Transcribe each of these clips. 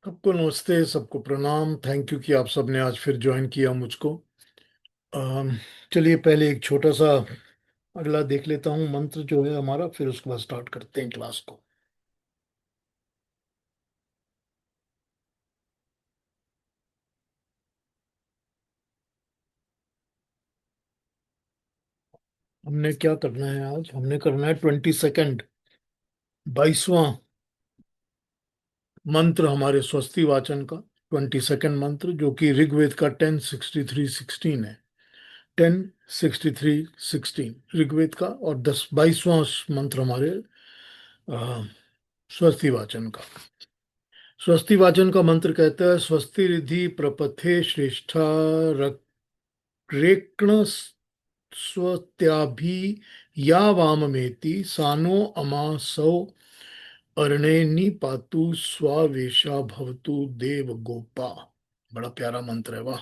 सबको नमस्ते, सबको प्रणाम। थैंक यू कि आप सबने आज फिर ज्वाइन किया मुझको। अम, चलिए पहले एक छोटा सा अगला देख लेता हूँ मंत्र जो है हमारा, फिर उसके बाद स्टार्ट करते हैं क्लास को। हमने क्या करना है आज? हमने करना है 22nd 22वां मंत्र हमारे स्वस्ति वाचन का। 22nd मंत्र जो कि ऋग्वेद का 10:63:16 है। 10:63:16 ऋग्वेद का, और 22वां मंत्र हमारे अ, स्वस्ति वाचन का। स्वस्ति वाचन का मंत्र कहता है, स्वस्ति रिधि प्रपथे श्रेष्ठा रेक्ण स्वत्याभि या वाममेति सानो अमासौ अर्णेनि पातु स्वावेशा भवतु देव गोपा। बड़ा प्यारा मंत्र है, वाह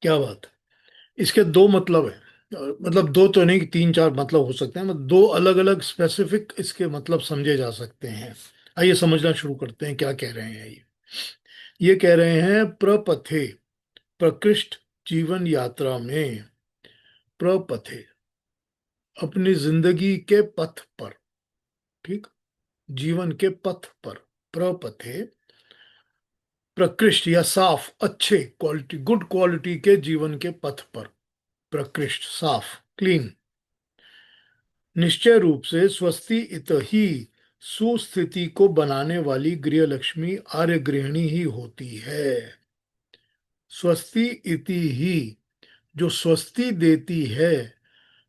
क्या बात है। इसके दो मतलब है, मतलब दो तो नहीं, तीन चार मतलब हो सकते हैं, मतलब दो अलग अलग स्पेसिफिक इसके मतलब समझे जा सकते हैं। आइए समझना शुरू करते हैं क्या कह रहे हैं ये कह रहे हैं प्रपथे, प्रकृष्ट जीवन यात्रा में, प्रपथे अपनी जिंदगी के पथ पर, ठीक, जीवन के पथ पर, प्रपथे प्रकृष्ट या साफ अच्छे क्वालिटी, गुड क्वालिटी के जीवन के पथ पर, प्रकृष्ट साफ क्लीन, निश्चय रूप से स्वस्ति इत ही सुस्थिति को बनाने वाली गृह लक्ष्मी आर्य गृहिणी ही होती है। स्वस्ति इति ही, जो स्वस्ति देती है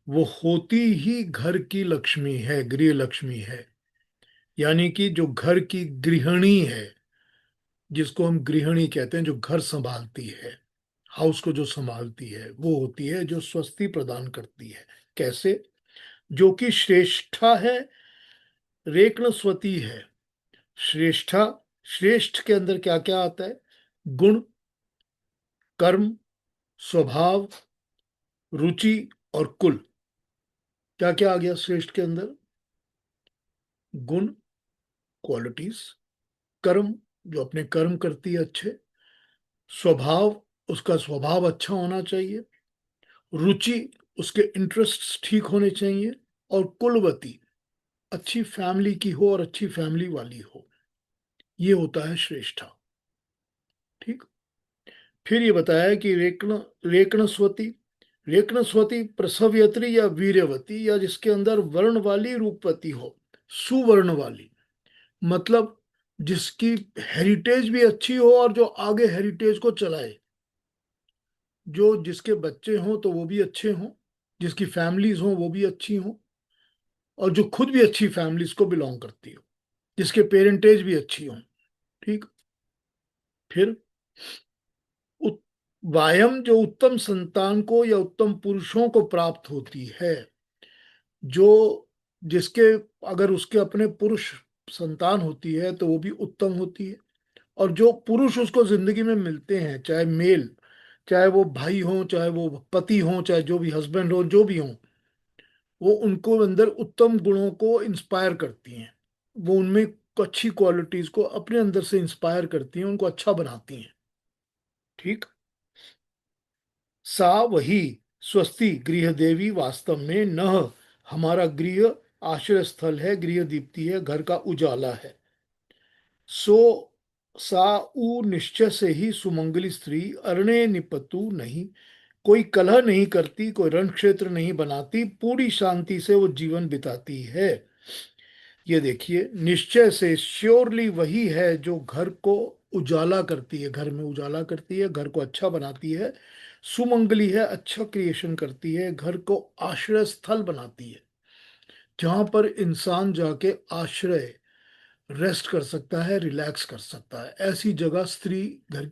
वो होती ही घर की लक्ष्मी है, गृह लक्ष्मी है। यानी कि जो घर की गृहिणी है, जिसको हम गृहिणी कहते हैं, जो घर संभालती है, हाउस को जो संभालती है, वो होती है जो स्वस्ति प्रदान करती है। कैसे? जो कि श्रेष्ठा है, रेक्णस्वती है। श्रेष्ठा, श्रेष्ठ के अंदर क्या क्या आता है? गुण, कर्म, स्वभाव, रुचि और कुल। क्या क्या आ गया श्रेष्ठ के अंदर? गुण, क्वालिटीज, कर्म, जो अपने कर्म करती है अच्छे, स्वभाव, उसका स्वभाव अच्छा होना चाहिए, रुचि, उसके इंटरेस्ट्स ठीक होने चाहिए, और कुलवती, अच्छी फैमिली की हो और अच्छी फैमिली वाली हो। ये होता है श्रेष्ठा, ठीक। फिर ये बताया कि रेकणस्वती, रेकणस्वती प्रसवयत्री या वीर्यवती, या जिसके अंदर वर्ण वाली रूपवती हो, सुवर्ण वाली, मतलब जिसकी हेरिटेज भी अच्छी हो और जो आगे हेरिटेज को चलाए, जो जिसके बच्चे हों तो वो भी अच्छे हों, जिसकी फैमिलीज हों वो भी अच्छी हों, और जो खुद भी अच्छी फैमिलीज को बिलोंग करती हो, जिसके पेरेंटेज भी अच्छी हों, ठीक। फिर उत, वायम, जो उत्तम संतान को या उत्तम पुरुषों को प्राप्त होती है, जो जिसके, अगर उसके अपने पुरुष संतान होती है तो वो भी उत्तम होती है। और जो पुरुष उसको जिंदगी में मिलते हैं, चाहे मेल, चाहे वो भाई हो, चाहे वो पति हो, चाहे जो भी हस्बैंड हो, जो भी हो, वो उनको अंदर उत्तम गुणों को इंस्पायर करती हैं। वो उनमें अच्छी क्वालिटीज को अपने अंदर से इंस्पायर करती हैं, उनको अच्छा बनाती हैं, ठीक। सा वही स्वस्ति गृह देवी वास्तव में न, हमारा गृह आश्रय स्थल है, गृह दीप्ति है, घर का उजाला है। सो सा उ निश्चय से ही सुमंगली स्त्री अरण्य निपतु नहीं, कोई कलह नहीं करती, कोई रण क्षेत्र नहीं बनाती, पूरी शांति से वो जीवन बिताती है। ये देखिए, निश्चय से, श्योरली वही है जो घर को उजाला करती है, घर में उजाला करती है, घर को अच्छा बनाती है। सुमंगली है, अच्छा क्रिएशन करती है, घर को आश्रय स्थल बनाती है, जहां पर इंसान जाके आश्रय, रेस्ट कर सकता है, रिलैक्स कर सकता है। ऐसी जगह स्त्री, घर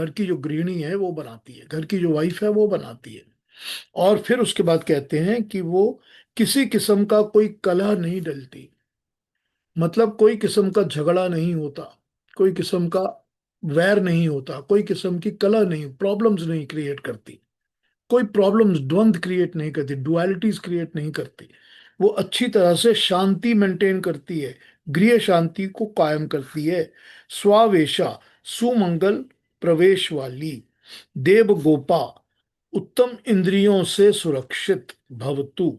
की जो गृहिणी है वो बनाती है, घर की जो वाइफ है वो बनाती है। और फिर उसके बाद कहते हैं कि वो किसी किस्म का कोई कलह नहीं डलती, मतलब कोई किस्म का झगड़ा नहीं होता, कोई किस्म का वैर नहीं होता, कोई किस्म की कलह नहीं, प्रॉब्लम्स नहीं क्रिएट करती, कोई प्रॉब्लम्स, द्वंद क्रिएट नहीं करती, डुअलिटीज क्रिएट नहीं करती। वो अच्छी तरह से शांति मेंटेन करती है, गृह शांति को कायम करती है। स्वावेशा, सुमंगल प्रवेश वाली। देवगोपा, उत्तम इंद्रियों से सुरक्षित भवतु।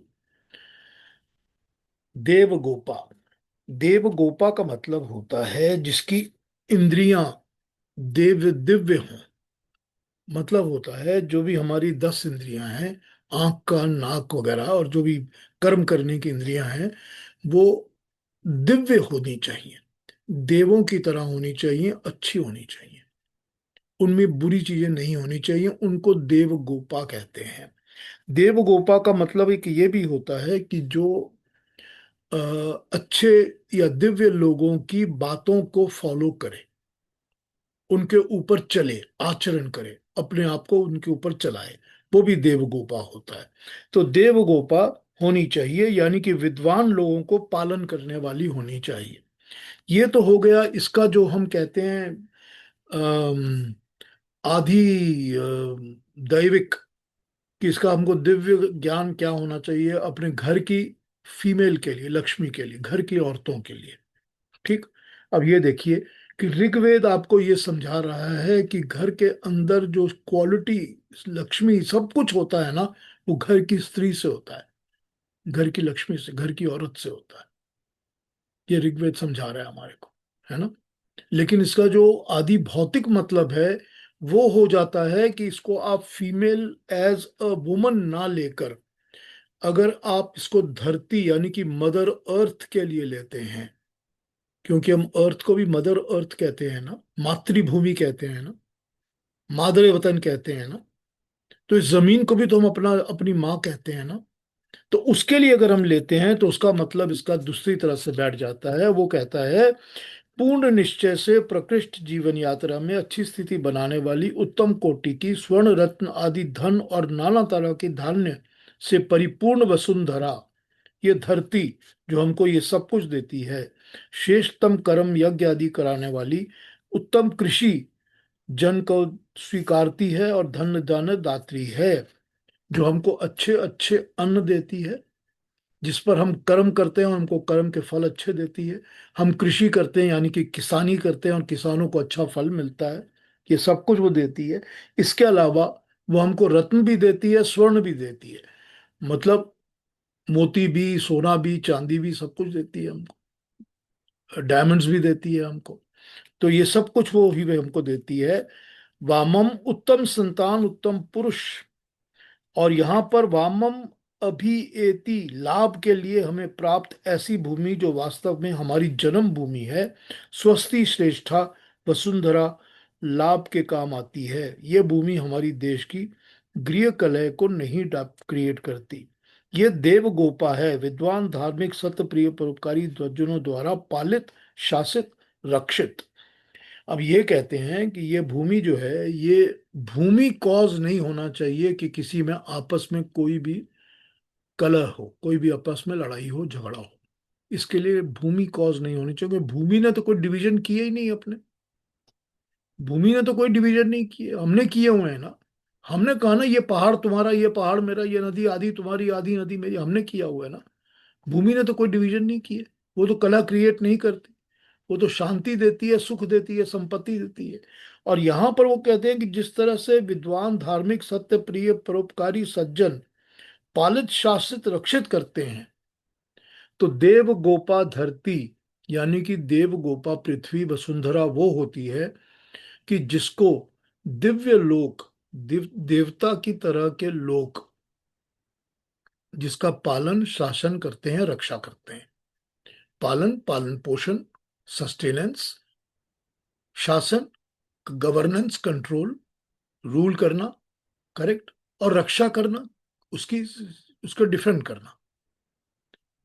देवगोपा, देवगोपा का मतलब होता है जिसकी इंद्रियां दिव्य हों। मतलब होता है जो भी हमारी 10 इंद्रियां हैं, आंख कान नाक वगैरह, और जो भी कर्म करने की इंद्रियां हैं, वो दिव्य होनी चाहिए, देवों की तरह होनी चाहिए, अच्छी होनी चाहिए, उनमें बुरी चीजें नहीं होनी चाहिए। उनको देवगोपा कहते हैं। देवगोपा का मतलब एक ये भी होता है कि जो अ, अच्छे या दिव्य लोगों की बातों को फॉलो करे, उनके ऊपर चले, आचरण करे, अपने आप को उनके ऊपर चलाए, वो भी देवगोपा होता है। तो देवगोपा होनी चाहिए, यानी कि विद्वान लोगों को पालन करने वाली होनी चाहिए। ये तो हो गया इसका जो हम कहते हैं अम, आधि दैविक, कि इसका हमको दिव्य ज्ञान क्या होना चाहिए अपने घर की फीमेल के लिए, लक्ष्मी के लिए, घर की औरतों के लिए। ठीक। अब ये देखिए कि ऋग्वेद आपको ये समझा रहा है कि घर के अंदर जो क्वालिटी, लक्ष्मी सब कुछ होता है ना, वो घर की स्त्री से होता है, घर की लक्ष्मी से, घर की औरत से होता है। ये ऋग्वेद समझा रहा है हमारे को, है ना। लेकिन इसका जो आदि भौतिक मतलब है, वो हो जाता है कि इसको आप फीमेल एज अ वुमन ना लेकर, अगर आप इसको धरती यानी कि मदर अर्थ के लिए लेते हैं, क्योंकि हम अर्थ को भी मदर अर्थ कहते हैं ना, मातृभूमि कहते हैं ना, मादर वतन कहते हैं ना, तो इस जमीन को भी तो हम अपना अपनी माँ कहते हैं ना। तो उसके लिए अगर हम लेते हैं तो उसका मतलब इसका दूसरी तरह से बैठ जाता है। वो कहता है पूर्ण निश्चय से प्रकृष्ट जीवन यात्रा में अच्छी स्थिति बनाने वाली उत्तम कोटि की स्वर्ण रत्न आदि धन और नाना तरह की धान्य से परिपूर्ण वसुंधरा, ये धरती जो हमको ये सब कुछ देती है, श्रेष्ठतम कर्म यज्ञ आदि कराने वाली, उत्तम कृषि जन को स्वीकारती है और धन दान दात्री है, जो हमको अच्छे अच्छे अन्न देती है, जिस पर हम कर्म करते हैं और हमको कर्म के फल अच्छे देती है। हम कृषि करते हैं यानी कि किसानी करते हैं और किसानों को अच्छा फल मिलता है, ये सब कुछ वो देती है। इसके अलावा वो हमको रत्न भी देती है, स्वर्ण भी देती है, मतलब मोती भी, सोना भी, चांदी भी, सब कुछ देती है हमको, डायमंड्स भी देती है हमको। तो ये सब कुछ वो ही वे हमको देती है। वामम, उत्तम संतान, उत्तम पुरुष। और यहाँ पर वामम अभिएति, लाभ के लिए हमें प्राप्त ऐसी भूमि जो वास्तव में हमारी जन्म भूमि है, स्वस्ति श्रेष्ठा वसुंधरा, लाभ के काम आती है। ये भूमि हमारी देश की गृह कलह को नहीं क्रिएट करती। ये देवगोपा है, विद्वान धार्मिक सत्य प्रिय परोपकारी ध्वजनों द्वारा पालित, शासित, रक्षित। अब ये कहते हैं कि ये भूमि जो है, ये भूमि कॉज नहीं होना चाहिए कि किसी में आपस में कोई भी कलह हो, कोई भी आपस में लड़ाई हो, झगड़ा हो। इसके लिए भूमि कॉज नहीं होनी चाहिए, क्योंकि भूमि ने तो कोई डिवीजन किया ही नहीं अपने। भूमि ने तो कोई डिवीजन नहीं किए, हमने किए हुए हैं ना। हमने कहा ना, ये पहाड़ तुम्हारा, ये पहाड़ मेरा, ये नदी आधी तुम्हारी, आधी नदी मेरी, हमने किया हुआ है ना। भूमि ने तो कोई डिवीजन नहीं किए। वो तो कलह क्रिएट नहीं करती, वो तो शांति देती है, सुख देती है, संपत्ति देती है। और यहाँ पर वो कहते हैं कि जिस तरह से विद्वान धार्मिक सत्य प्रिय परोपकारी सज्जन पालित शासित रक्षित करते हैं, तो देव गोपा धरती यानी कि देव गोपा पृथ्वी वसुंधरा वो होती है कि जिसको दिव्य लोक, देवता की तरह के लोग, जिसका पालन शासन करते हैं, रक्षा करते हैं। पालन, पालन पोषण, सस्टेनेंस, शासन, गवर्नेंस, कंट्रोल, रूल करना, करेक्ट, और रक्षा करना, उसकी, उसको डिफेंड करना।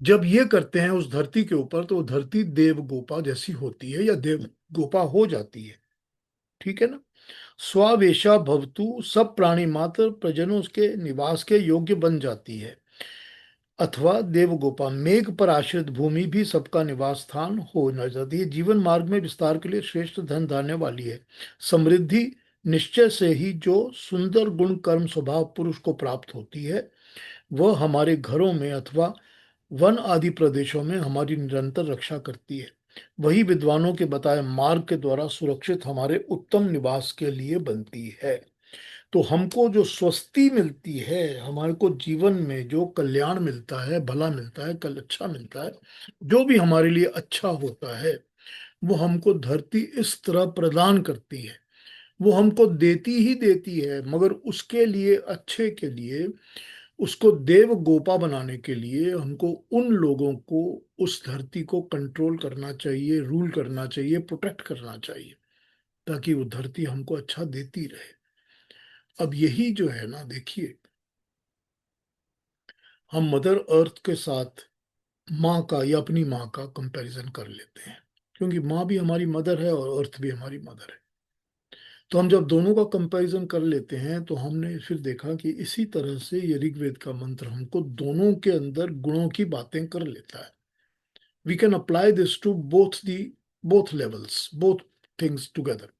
जब ये करते हैं उस धरती के ऊपर, तो वो धरती देव गोपा जैसी होती है या देव गोपा हो जाती है। ठीक है ना। स्वावेशा भवतु, सब प्राणी मात्र प्रजनों के निवास के योग्य बन जाती है। अथवा देवगोपा, मेघ पर आश्रित भूमि भी सबका निवास स्थान हो न जाती है। जीवन मार्ग में विस्तार के लिए श्रेष्ठ धन धान्य वाली है। समृद्धि निश्चय से ही जो सुंदर गुण कर्म स्वभाव पुरुष को प्राप्त होती है, वह हमारे घरों में अथवा वन आदि प्रदेशों में हमारी निरंतर रक्षा करती है। वही विद्वानों के बताए मार्ग के द्वारा सुरक्षित हमारे उत्तम निवास के लिए बनती है। तो हमको जो स्वस्ति मिलती है, हमारे को जीवन में जो कल्याण मिलता है, भला मिलता है, कल अच्छा मिलता है, जो भी हमारे लिए अच्छा होता है, वो हमको धरती इस तरह प्रदान करती है। वो हमको देती ही देती है, मगर उसके लिए, अच्छे के लिए, उसको देव गोपा बनाने के लिए हमको उन लोगों को, उस धरती को कंट्रोल करना चाहिए, रूल करना चाहिए, प्रोटेक्ट करना चाहिए, ताकि वो धरती हमको अच्छा देती रहे। अब यही जो है ना, देखिए, हम मदर अर्थ के साथ माँ का या अपनी माँ का कंपैरिजन कर लेते हैं, क्योंकि माँ भी हमारी मदर है और अर्थ भी हमारी मदर है। तो हम जब दोनों का कंपैरिजन कर लेते हैं, तो हमने फिर देखा कि इसी तरह से ये ऋग्वेद का मंत्र हमको दोनों के अंदर गुणों की बातें कर लेता है। We can apply this to both levels, both things together.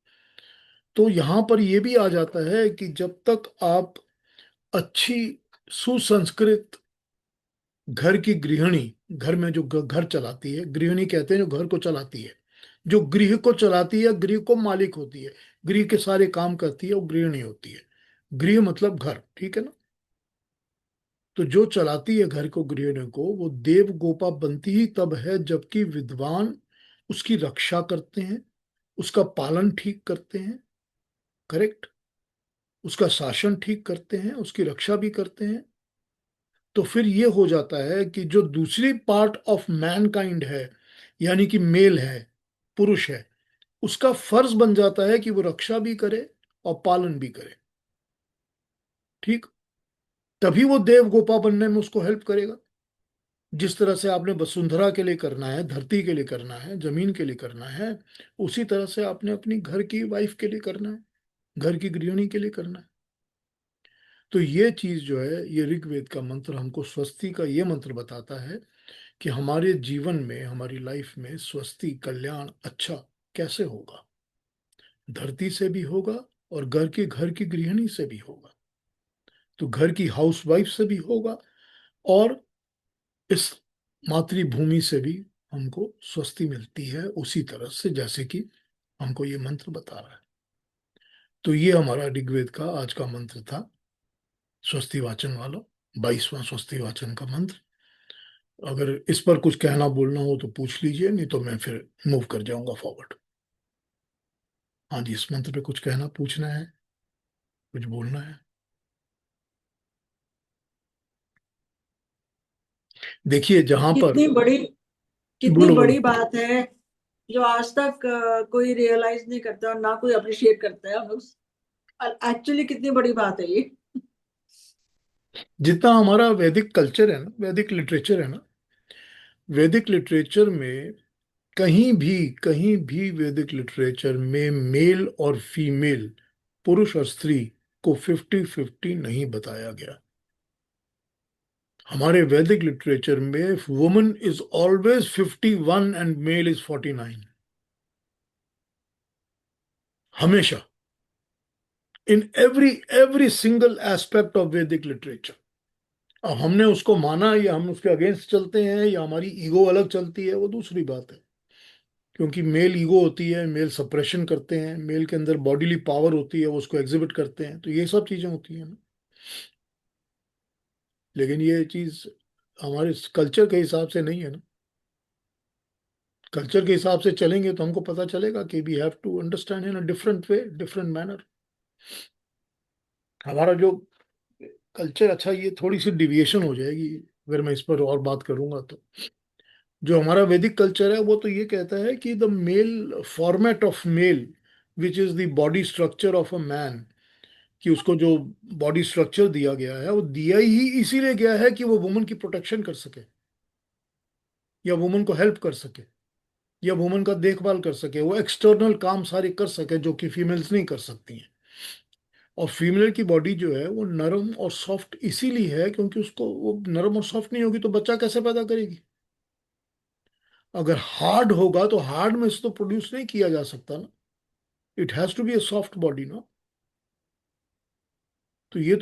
तो यहाँ पर ये भी आ जाता है कि जब तक आप अच्छी सुसंस्कृत घर की गृहिणी, घर में जो घर चलाती है, गृहिणी कहते हैं जो घर को चलाती है, जो गृह को चलाती है, गृह को मालिक होती है, गृह के सारे काम करती है, वो गृहिणी होती है। गृह मतलब घर, ठीक है ना। तो जो चलाती है घर को, गृहिणी को, वो देव गोपा बनती ही तब है जबकि विद्वान उसकी रक्षा करते हैं, उसका पालन ठीक करते हैं, करेक्ट, उसका शासन ठीक करते हैं, उसकी रक्षा भी करते हैं। तो फिर ये हो जाता है कि जो दूसरी पार्ट ऑफ मैनकाइंड है, यानी कि मेल है, पुरुष है, उसका फर्ज बन जाता है कि वो रक्षा भी करे और पालन भी करे, ठीक। तभी वो देव गोपा बनने में उसको हेल्प करेगा। जिस तरह से आपने वसुंधरा के लिए करना है, धरती के लिए करना है, जमीन के लिए करना है, उसी तरह से आपने अपनी घर की वाइफ के लिए करना है, घर की गृहिणी के लिए करना है। तो ये चीज जो है, ये ऋग्वेद का मंत्र हमको स्वस्ति का ये मंत्र बताता है कि हमारे जीवन में, हमारी लाइफ में स्वस्ति, कल्याण, अच्छा कैसे होगा। धरती से भी होगा और घर की गृहिणी से भी होगा, तो घर की हाउसवाइफ से भी होगा, और इस मातृभूमि से भी हमको स्वस्ति मिलती है, उसी तरह से जैसे कि हमको ये मंत्र बता रहा है। तो ये हमारा ऋग्वेद का आज का मंत्र था, स्वस्ति वाचन वाला, 22वां स्वस्ति वाचन का मंत्र। अगर इस पर कुछ कहना बोलना हो तो पूछ लीजिए, नहीं तो मैं फिर मूव कर जाऊंगा फॉरवर्ड। हाँ जी, इस मंत्र पे कुछ कहना, पूछना है, कुछ बोलना है। देखिए जहां पर, कितनी बड़ी कितनी बोलो बोलो। बड़ी बात है, जो आज तक कोई रियलाइज नहीं करता और ना कोई अप्रिशिएट करता है हम लोग। एक्चुअली कितनी बड़ी बात है ये। जितना हमारा वैदिक कल्चर है ना, वैदिक लिटरेचर है ना, वैदिक लिटरेचर में कहीं भी वैदिक लिटरेचर में मेल और फीमेल, पुरुष और स्त्री को 50-50 नहीं बताया गया। हमारे वैदिक लिटरेचर में woman is always 51 and male is 49, हमेशा, in every single aspect of Vedic literature. अब हमने उसको माना या हम उसके अगेंस्ट चलते हैं या हमारी ईगो अलग चलती है, वो दूसरी बात है। क्योंकि मेल ईगो होती है, मेल सप्रेशन करते हैं, मेल के अंदर बॉडीली पावर होती है, वो उसको एग्जिबिट करते हैं, तो ये सब चीजें होती हैं ना। लेकिन ये चीज हमारे कल्चर के हिसाब से नहीं है ना। कल्चर के हिसाब से चलेंगे तो हमको पता चलेगा कि we have to understand in a different way, different manner. हमारा जो कल्चर, अच्छा ये थोड़ी सी डिविएशन हो जाएगी अगर मैं इस पर और बात करूंगा तो। जो हमारा वैदिक कल्चर है वो तो ये कहता है कि the male format of male, which is the body structure of a man, कि उसको जो बॉडी स्ट्रक्चर दिया गया है, वो दिया ही इसीलिए गया है कि वो वुमन की प्रोटेक्शन कर सके, या वुमन को हेल्प कर सके, या वुमन का देखभाल कर सके, वो एक्सटर्नल काम सारे कर सके जो कि फीमेल्स नहीं कर सकती हैं। और फीमेल की बॉडी जो है वो नरम और सॉफ्ट इसीलिए है क्योंकि उसको, वो नरम और सॉफ्ट नहीं होगी तो बच्चा कैसे पैदा करेगी। अगर हार्ड होगा तो हार्ड में से तो प्रोड्यूस नहीं किया जा सकता ना। It has to be a soft body ना। तो ये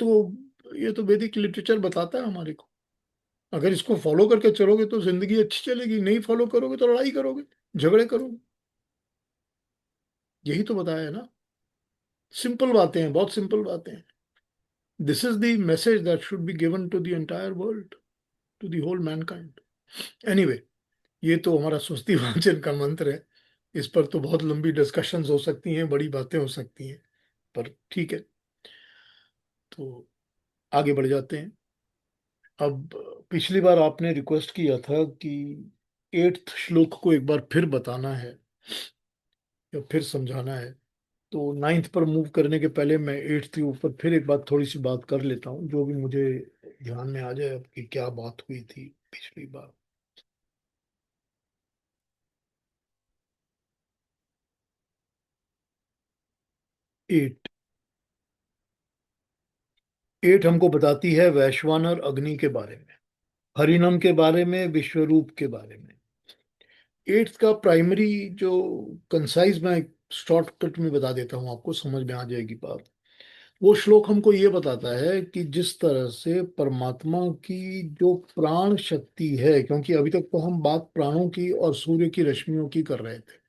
तो वैदिक लिटरेचर बताता है हमारे को। अगर इसको फॉलो करके चलोगे तो जिंदगी अच्छी चलेगी, नहीं फॉलो करोगे तो लड़ाई करोगे, झगड़े करोगे। यही तो बताया है ना। सिंपल बातें हैं, बहुत सिंपल बातें हैं। This is the message that should be given to the entire world, to the whole mankind. Anyway, ये तो हमारा स्वस्ति वाचन का मंत्र है। इस पर तो बहुत लंबी डिस्कशंस हो सकती हैं, बड़ी बातें हो सकती हैं, पर ठीक है। तो आगे बढ़ जाते हैं। अब पिछली बार आपने रिक्वेस्ट किया था कि 8th श्लोक को एक बार फिर बताना है या फिर समझाना है। तो 9th पर मूव करने के पहले मैं 8th के ऊपर फिर एक बार थोड़ी सी बात कर लेता हूँ, जो भी मुझे ध्यान में आ जाए अब कि क्या बात हुई थी पिछली बार। 8 8 हमको बताती है वैश्वानर अग्नि के बारे में, हरिनम के बारे में, विश्वरूप के बारे में। 8th का प्राइमरी जो कंसाइज, मैं शॉर्टकट में बता देता हूँ आपको, समझ में आ जाएगी बात। वो श्लोक हमको ये बताता है कि जिस तरह से परमात्मा की जो प्राण शक्ति है, क्योंकि अभी तक तो हम बात प्राणों की और सूर्य की रश्मियों की कर रहे थे,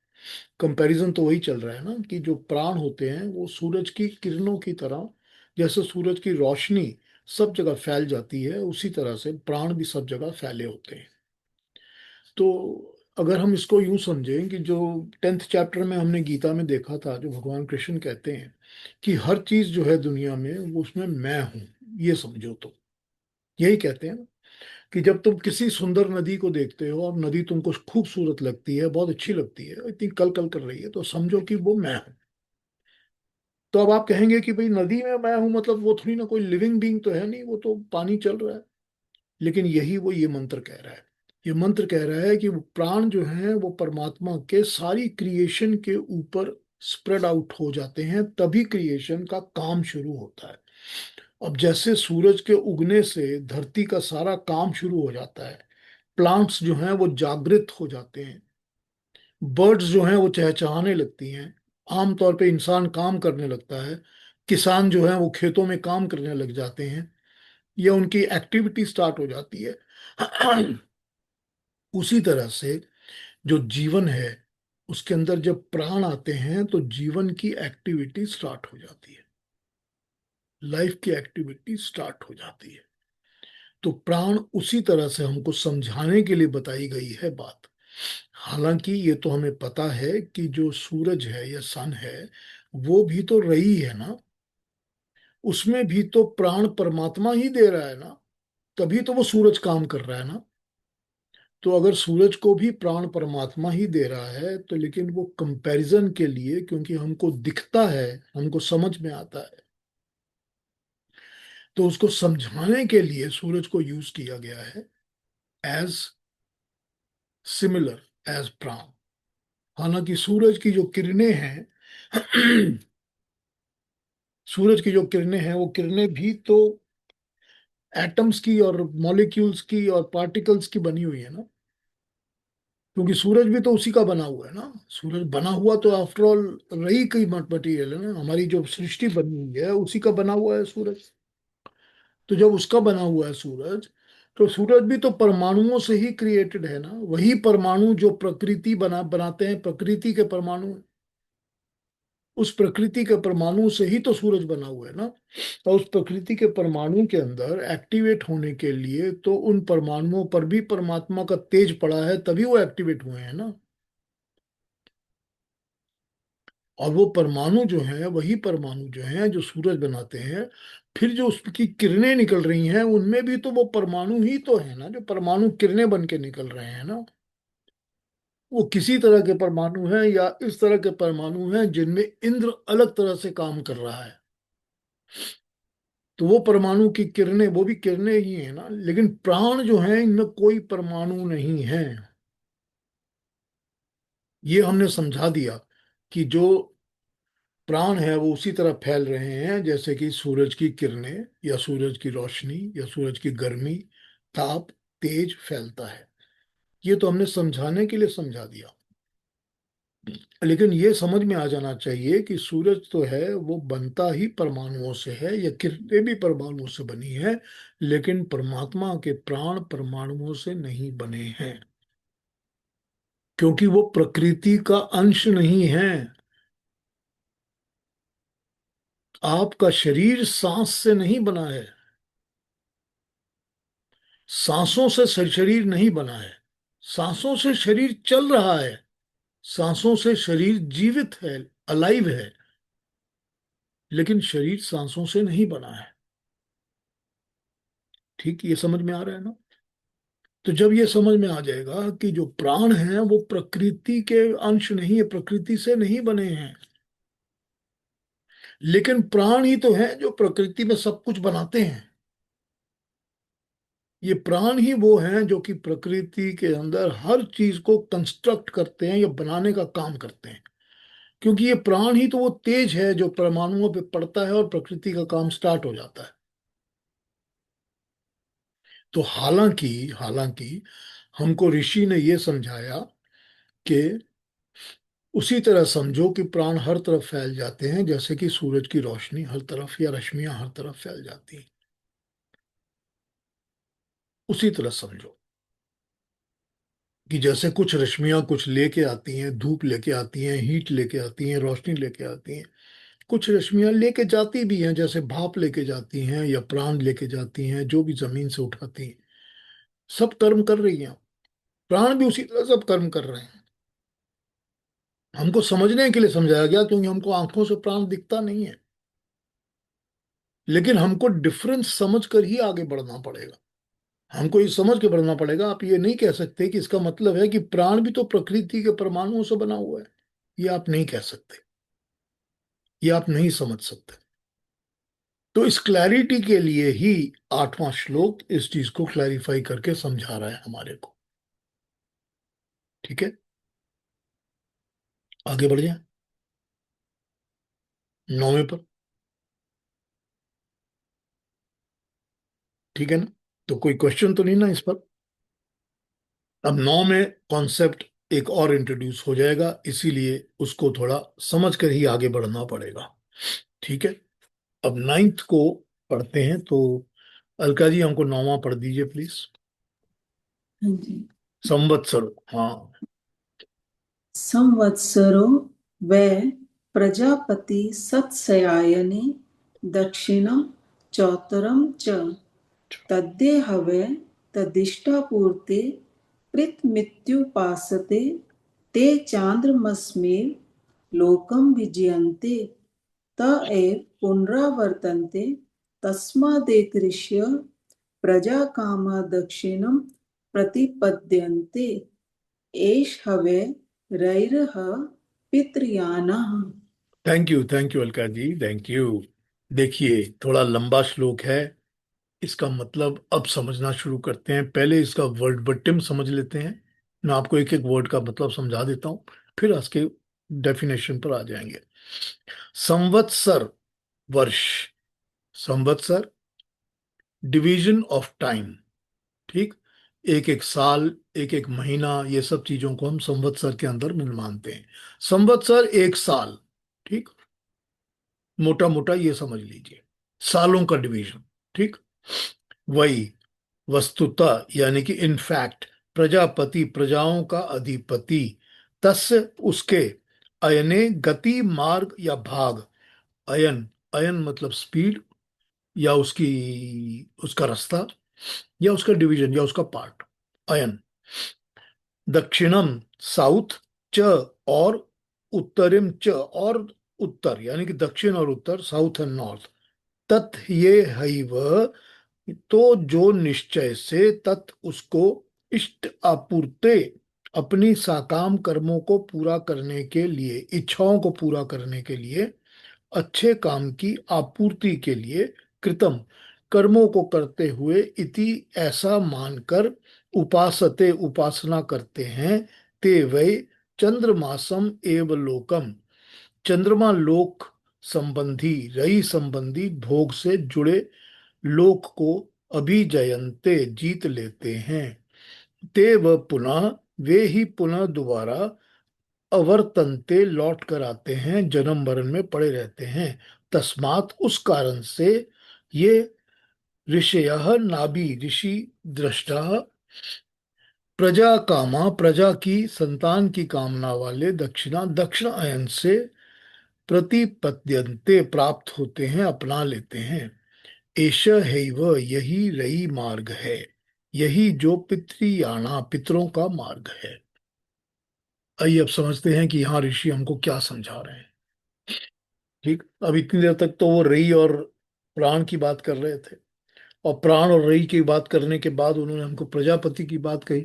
कंपैरिजन तो वही चल रहा है ना, कि जो प्राण होते हैं वो सूरज की किरणों की तरह, जैसे सूरज की रोशनी सब जगह फैल जाती है, उसी तरह से प्राण भी सब जगह फैले होते हैं। तो अगर हम इसको यूं समझें कि जो 10th चैप्टर में हमने गीता में देखा था, जो भगवान कृष्ण कहते हैं कि हर चीज जो है दुनिया में वो उसमें मैं हूं, ये समझो तो। यही कहते हैं ना कि जब तुम किसी सुंदर नदी को देखते हो और नदी तुमको खूबसूरत लगती है, बहुत अच्छी लगती है, इतनी कल कल कर रही है, तो समझो कि वो मैं हूं। तो अब आप कहेंगे कि भाई नदी में मैं हूं मतलब वो थोड़ी ना कोई लिविंग बीइंग तो है नहीं, वो तो पानी चल रहा है। लेकिन यही वो ये मंत्र कह रहा है। ये मंत्र कह रहा है कि वो प्राण जो हैं वो परमात्मा के सारी क्रिएशन के ऊपर स्प्रेड आउट हो जाते हैं, तभी क्रिएशन का काम शुरू होता है। अब जैसे सूरज के उगने से धरती का सारा काम शुरू हो जाता है, प्लांट्स जो हैं वो जागृत हो जाते हैं, बर्ड्स जो हैं वो चहचहाने लगती हैं, आमतौर पे इंसान काम करने लगता है, किसान जो है वो खेतों में काम करने लग जाते हैं, या उनकी एक्टिविटी स्टार्ट हो जाती है। उसी तरह से जो जीवन है, उसके अंदर जब प्राण आते हैं तो जीवन की एक्टिविटी स्टार्ट हो जाती है, लाइफ की एक्टिविटी स्टार्ट हो जाती है। तो प्राण उसी तरह से हमको समझाने के लिए बताई गई है बात। हालांकि ये तो हमें पता है कि जो सूरज है या सन है, वो भी तो रही है ना, उसमें भी तो प्राण परमात्मा ही दे रहा है ना, तभी तो वो सूरज काम कर रहा है ना। तो अगर सूरज को भी प्राण परमात्मा ही दे रहा है तो लेकिन वो कंपैरिजन के लिए, क्योंकि हमको दिखता है, हमको समझ में आता है, तो उसको समझाने के लिए सूरज को यूज किया गया है एज सिमिलर एज प्राण। हालांकि सूरज की जो किरणें हैं सूरज की जो किरणें हैं वो किरणें भी तो एटम्स की और मॉलिक्यूल्स की और पार्टिकल्स की बनी हुई है ना, क्योंकि सूरज भी तो उसी का बना हुआ है ना। सूरज बना हुआ तो आफ्टर ऑल रही कई मटेरियल है ना, हमारी जो सृष्टि बनी हुई है उसी का बना हुआ है सूरज। तो जब उसका बना हुआ है सूरज, तो सूरज भी तो परमाणुओं से ही क्रिएटेड है ना, वही परमाणु जो प्रकृति बनाते हैं, प्रकृति के परमाणु, उस प्रकृति के परमाणु से ही तो सूरज बना हुआ है ना। और उस प्रकृति के परमाणु के अंदर एक्टिवेट होने के लिए तो उन परमाणुओं पर भी परमात्मा का तेज पड़ा है, तभी वो एक्टिवेट हुए हैं ना। और वो परमाणु जो हैं, वही परमाणु जो हैं जो सूरज बनाते हैं, फिर जो उसकी किरणें निकल रही हैं उनमें भी तो वो परमाणु ही तो है ना, जो परमाणु किरणें बन के निकल रहे हैं ना। वो किसी तरह के परमाणु हैं या इस तरह के परमाणु हैं जिनमें इंद्र अलग तरह से काम कर रहा है। तो वो परमाणु की किरणें, वो भी किरणें ही है ना, लेकिन प्राण जो हैं इनमें कोई परमाणु नहीं है। ये हमने समझा दिया कि जो प्राण है वो उसी तरह फैल रहे हैं जैसे कि सूरज की किरणें या सूरज की रोशनी या सूरज की गर्मी, ताप, तेज फैलता है। ये तो हमने समझाने के लिए समझा दिया। लेकिन ये समझ में आ जाना चाहिए कि सूरज तो है वो बनता ही परमाणुओं से है, या किरणें भी परमाणुओं से बनी है, लेकिन परमात्मा के प्राण परमाणुओं से नहीं बने हैं, क्योंकि वो प्रकृति का अंश नहीं है। आपका शरीर सांस से नहीं बना है, सांसों से शरीर नहीं बना है। सांसों से शरीर चल रहा है, सांसों से शरीर जीवित है, अलाइव है, लेकिन शरीर सांसों से नहीं बना है। ठीक, ये समझ में आ रहा है ना? तो जब ये समझ में आ जाएगा कि जो प्राण हैं वो प्रकृति के अंश नहीं है, प्रकृति से नहीं बने हैं, लेकिन प्राण ही तो हैं जो प्रकृति में सब कुछ बनाते हैं। ये प्राण ही वो हैं जो कि प्रकृति के अंदर हर चीज को कंस्ट्रक्ट करते हैं या बनाने का काम करते हैं, क्योंकि ये प्राण ही तो वो तेज है जो परमाणुओं पे पड़ता है और प्रकृति का काम स्टार्ट हो जाता है। तो हालांकि हालांकि हमको ऋषि ने ये समझाया कि उसी तरह समझो कि प्राण हर तरफ फैल जाते हैं, जैसे कि सूरज की रोशनी हर तरफ या रश्मियां हर तरफ फैल जाती हैं, उसी तरह समझो कि जैसे कुछ रश्मियां कुछ लेके आती हैं, धूप लेके आती हैं, हीट लेके आती हैं, रोशनी लेके आती हैं, कुछ रश्मियां लेके जाती भी हैं, जैसे भाप लेके जाती हैं या प्राण लेके जाती हैं, जो भी जमीन से उठाती हैं, सब कर्म कर रही हैं। प्राण भी उसी तरह सब कर्म कर रहे हैं। हमको समझने के लिए समझाया गया, क्योंकि हमको आंखों से प्राण दिखता नहीं है, लेकिन हमको डिफरेंस समझ कर ही आगे बढ़ना पड़ेगा। हमको ये समझ के बढ़ना पड़ेगा, आप ये नहीं कह सकते कि इसका मतलब है कि प्राण भी तो प्रकृति के परमाणुओं से बना हुआ है। ये आप नहीं कह सकते, ये आप नहीं समझ सकते। तो इस क्लैरिटी के लिए ही आठवां श्लोक इस चीज को क्लैरिफाई करके समझा रहा है हमारे को। ठीक है, आगे बढ़ जाए नौवें पर। ठीक है ना? तो कोई क्वेश्चन तो नहीं ना इस पर? अब नौ में कॉन्सेप्ट एक और इंट्रोड्यूस हो जाएगा, इसीलिए उसको थोड़ा समझ कर ही आगे बढ़ना पड़ेगा। ठीक है, अब नाइन्थ को पढ़ते हैं। तो अलका जी हमको नौवां पढ़ दीजिए प्लीज। हाँ जी। संवत्सर, हाँ। संवत्सरो वै प्रजापति सत्स्यायने दक्षिणं चौतरं च तद्देहवे तदिष्टापूर्ते कृतमित्युपासते ते चान्द्रमस्मेव लोकं विजयन्ते त एव पुनरावर्तन्ते तस्मादेतृष्य प्रजाकामा दक्षिणं प्रतिपद्यन्ते एष हवे रैरः पितृयानः। Thank you Alka ji, thank you. देखिए, थोड़ा लंबा श्लोक है, इसका मतलब अब समझना शुरू करते हैं। पहले इसका वर्ड बट्टिम समझ लेते हैं। मैं आपको एक एक वर्ड का मतलब समझा देता हूँ, फिर इसके डेफिनेशन पर आ जाएंगे। संवत्सर, वर्ष। संवत्सर, डिवीजन ऑफ टाइम। ठीक, एक एक साल, एक एक महीना, ये सब चीजों को हम संवत्सर के अंदर मिल मानते हैं। संवत्सर एक साल। ठीक, मोटा मोटा ये समझ लीजिए, सालों का डिवीजन। ठीक, वही वस्तुतः यानी कि इनफैक्ट प्रजापति प्रजाओं का अधिपति, तस्य उसके, अयने गति मार्ग या भाग। अयन, अयन मतलब स्पीड, या उसकी, उसका रास्ता, या उसका डिवीजन, या उसका पार्ट, अयन। दक्षिणम साउथ, च और उत्तरिम, च और उत्तर, यानी कि दक्षिण और उत्तर, साउथ एंड नॉर्थ। तत् ये हैव, तो जो निश्चय से, तत् उसको, इष्ट आपूर्ते, अपनी साकाम कर्मों को पूरा करने के लिए, इच्छाओं को पूरा करने के लिए, अच्छे काम की आपूर्ति के लिए, कृतम, कर्मों को करते हुए, इति ऐसा मानकर, उपासते उपासना करते हैं, ते वै चंद्रमासम एव लोकम, चंद्रमा लोक संबंधी, रई संबंधी भोग से जुड़े लोक को अभिजयन्ते, जीत लेते हैं। ते व पुनः, वे ही पुनः दोबारा, अवर्तन्ते, लौट कर आते हैं, जन्म मरण में पड़े रहते हैं। तस्मात, उस कारण से, ये ऋषयः, नाभि ऋषि, दृष्टा, प्रजा कामा, प्रजा की, संतान की कामना वाले, दक्षिणा, दक्षिण अयन से, प्रतिपद्यन्ते, प्राप्त होते हैं, अपना लेते हैं। एष हैव, यही रई मार्ग है, यही जो पितृयाणा, पितरों का मार्ग है। आइए अब समझते हैं कि यहाँ ऋषि हमको क्या समझा रहे हैं। ठीक, अब इतनी देर तक तो वो रई और प्राण की बात कर रहे थे, और प्राण और रई की बात करने के बाद उन्होंने हमको प्रजापति की बात कही,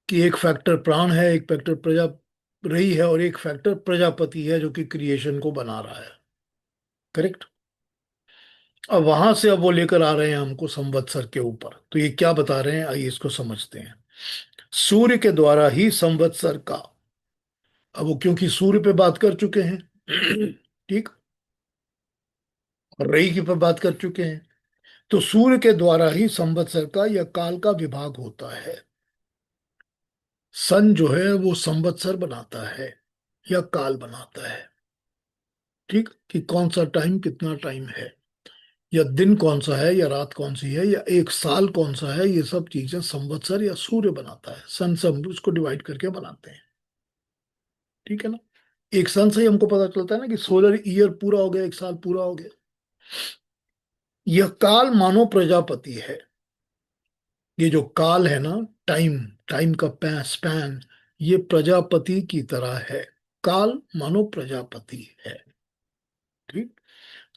कि एक फैक्टर प्राण है, एक फैक्टर प्रजा रई है, और एक फैक्टर प्रजापति है जो कि क्रिएशन को बना रहा है। करेक्ट। अब वहां से अब वो लेकर आ रहे हैं हमको संवत्सर के ऊपर, तो ये क्या बता रहे हैं, आइए इसको समझते हैं। सूर्य के द्वारा ही संवत्सर का, अब वो क्योंकि सूर्य पे बात कर चुके हैं ठीक, और रई की पे बात कर चुके हैं, तो सूर्य के द्वारा ही संवत्सर का या काल का विभाग होता है। सन जो है वो संवत्सर बनाता है या काल बनाता है। ठीक, कि कौन सा टाइम, कितना टाइम है, या दिन कौन सा है, या रात कौन सी है, या एक साल कौन सा है, ये सब चीजें संवत्सर या सूर्य बनाता है। सन से हम उसको डिवाइड करके बनाते हैं। ठीक है ना। एक सन से ही हमको पता चलता है ना कि सोलर ईयर पूरा हो गया, एक साल पूरा हो गया। यह काल मानो प्रजापति है। ये जो काल है ना, टाइम, टाइम का स्पैन, ये प्रजापति की तरह है। काल मानो प्रजापति है। ठीक,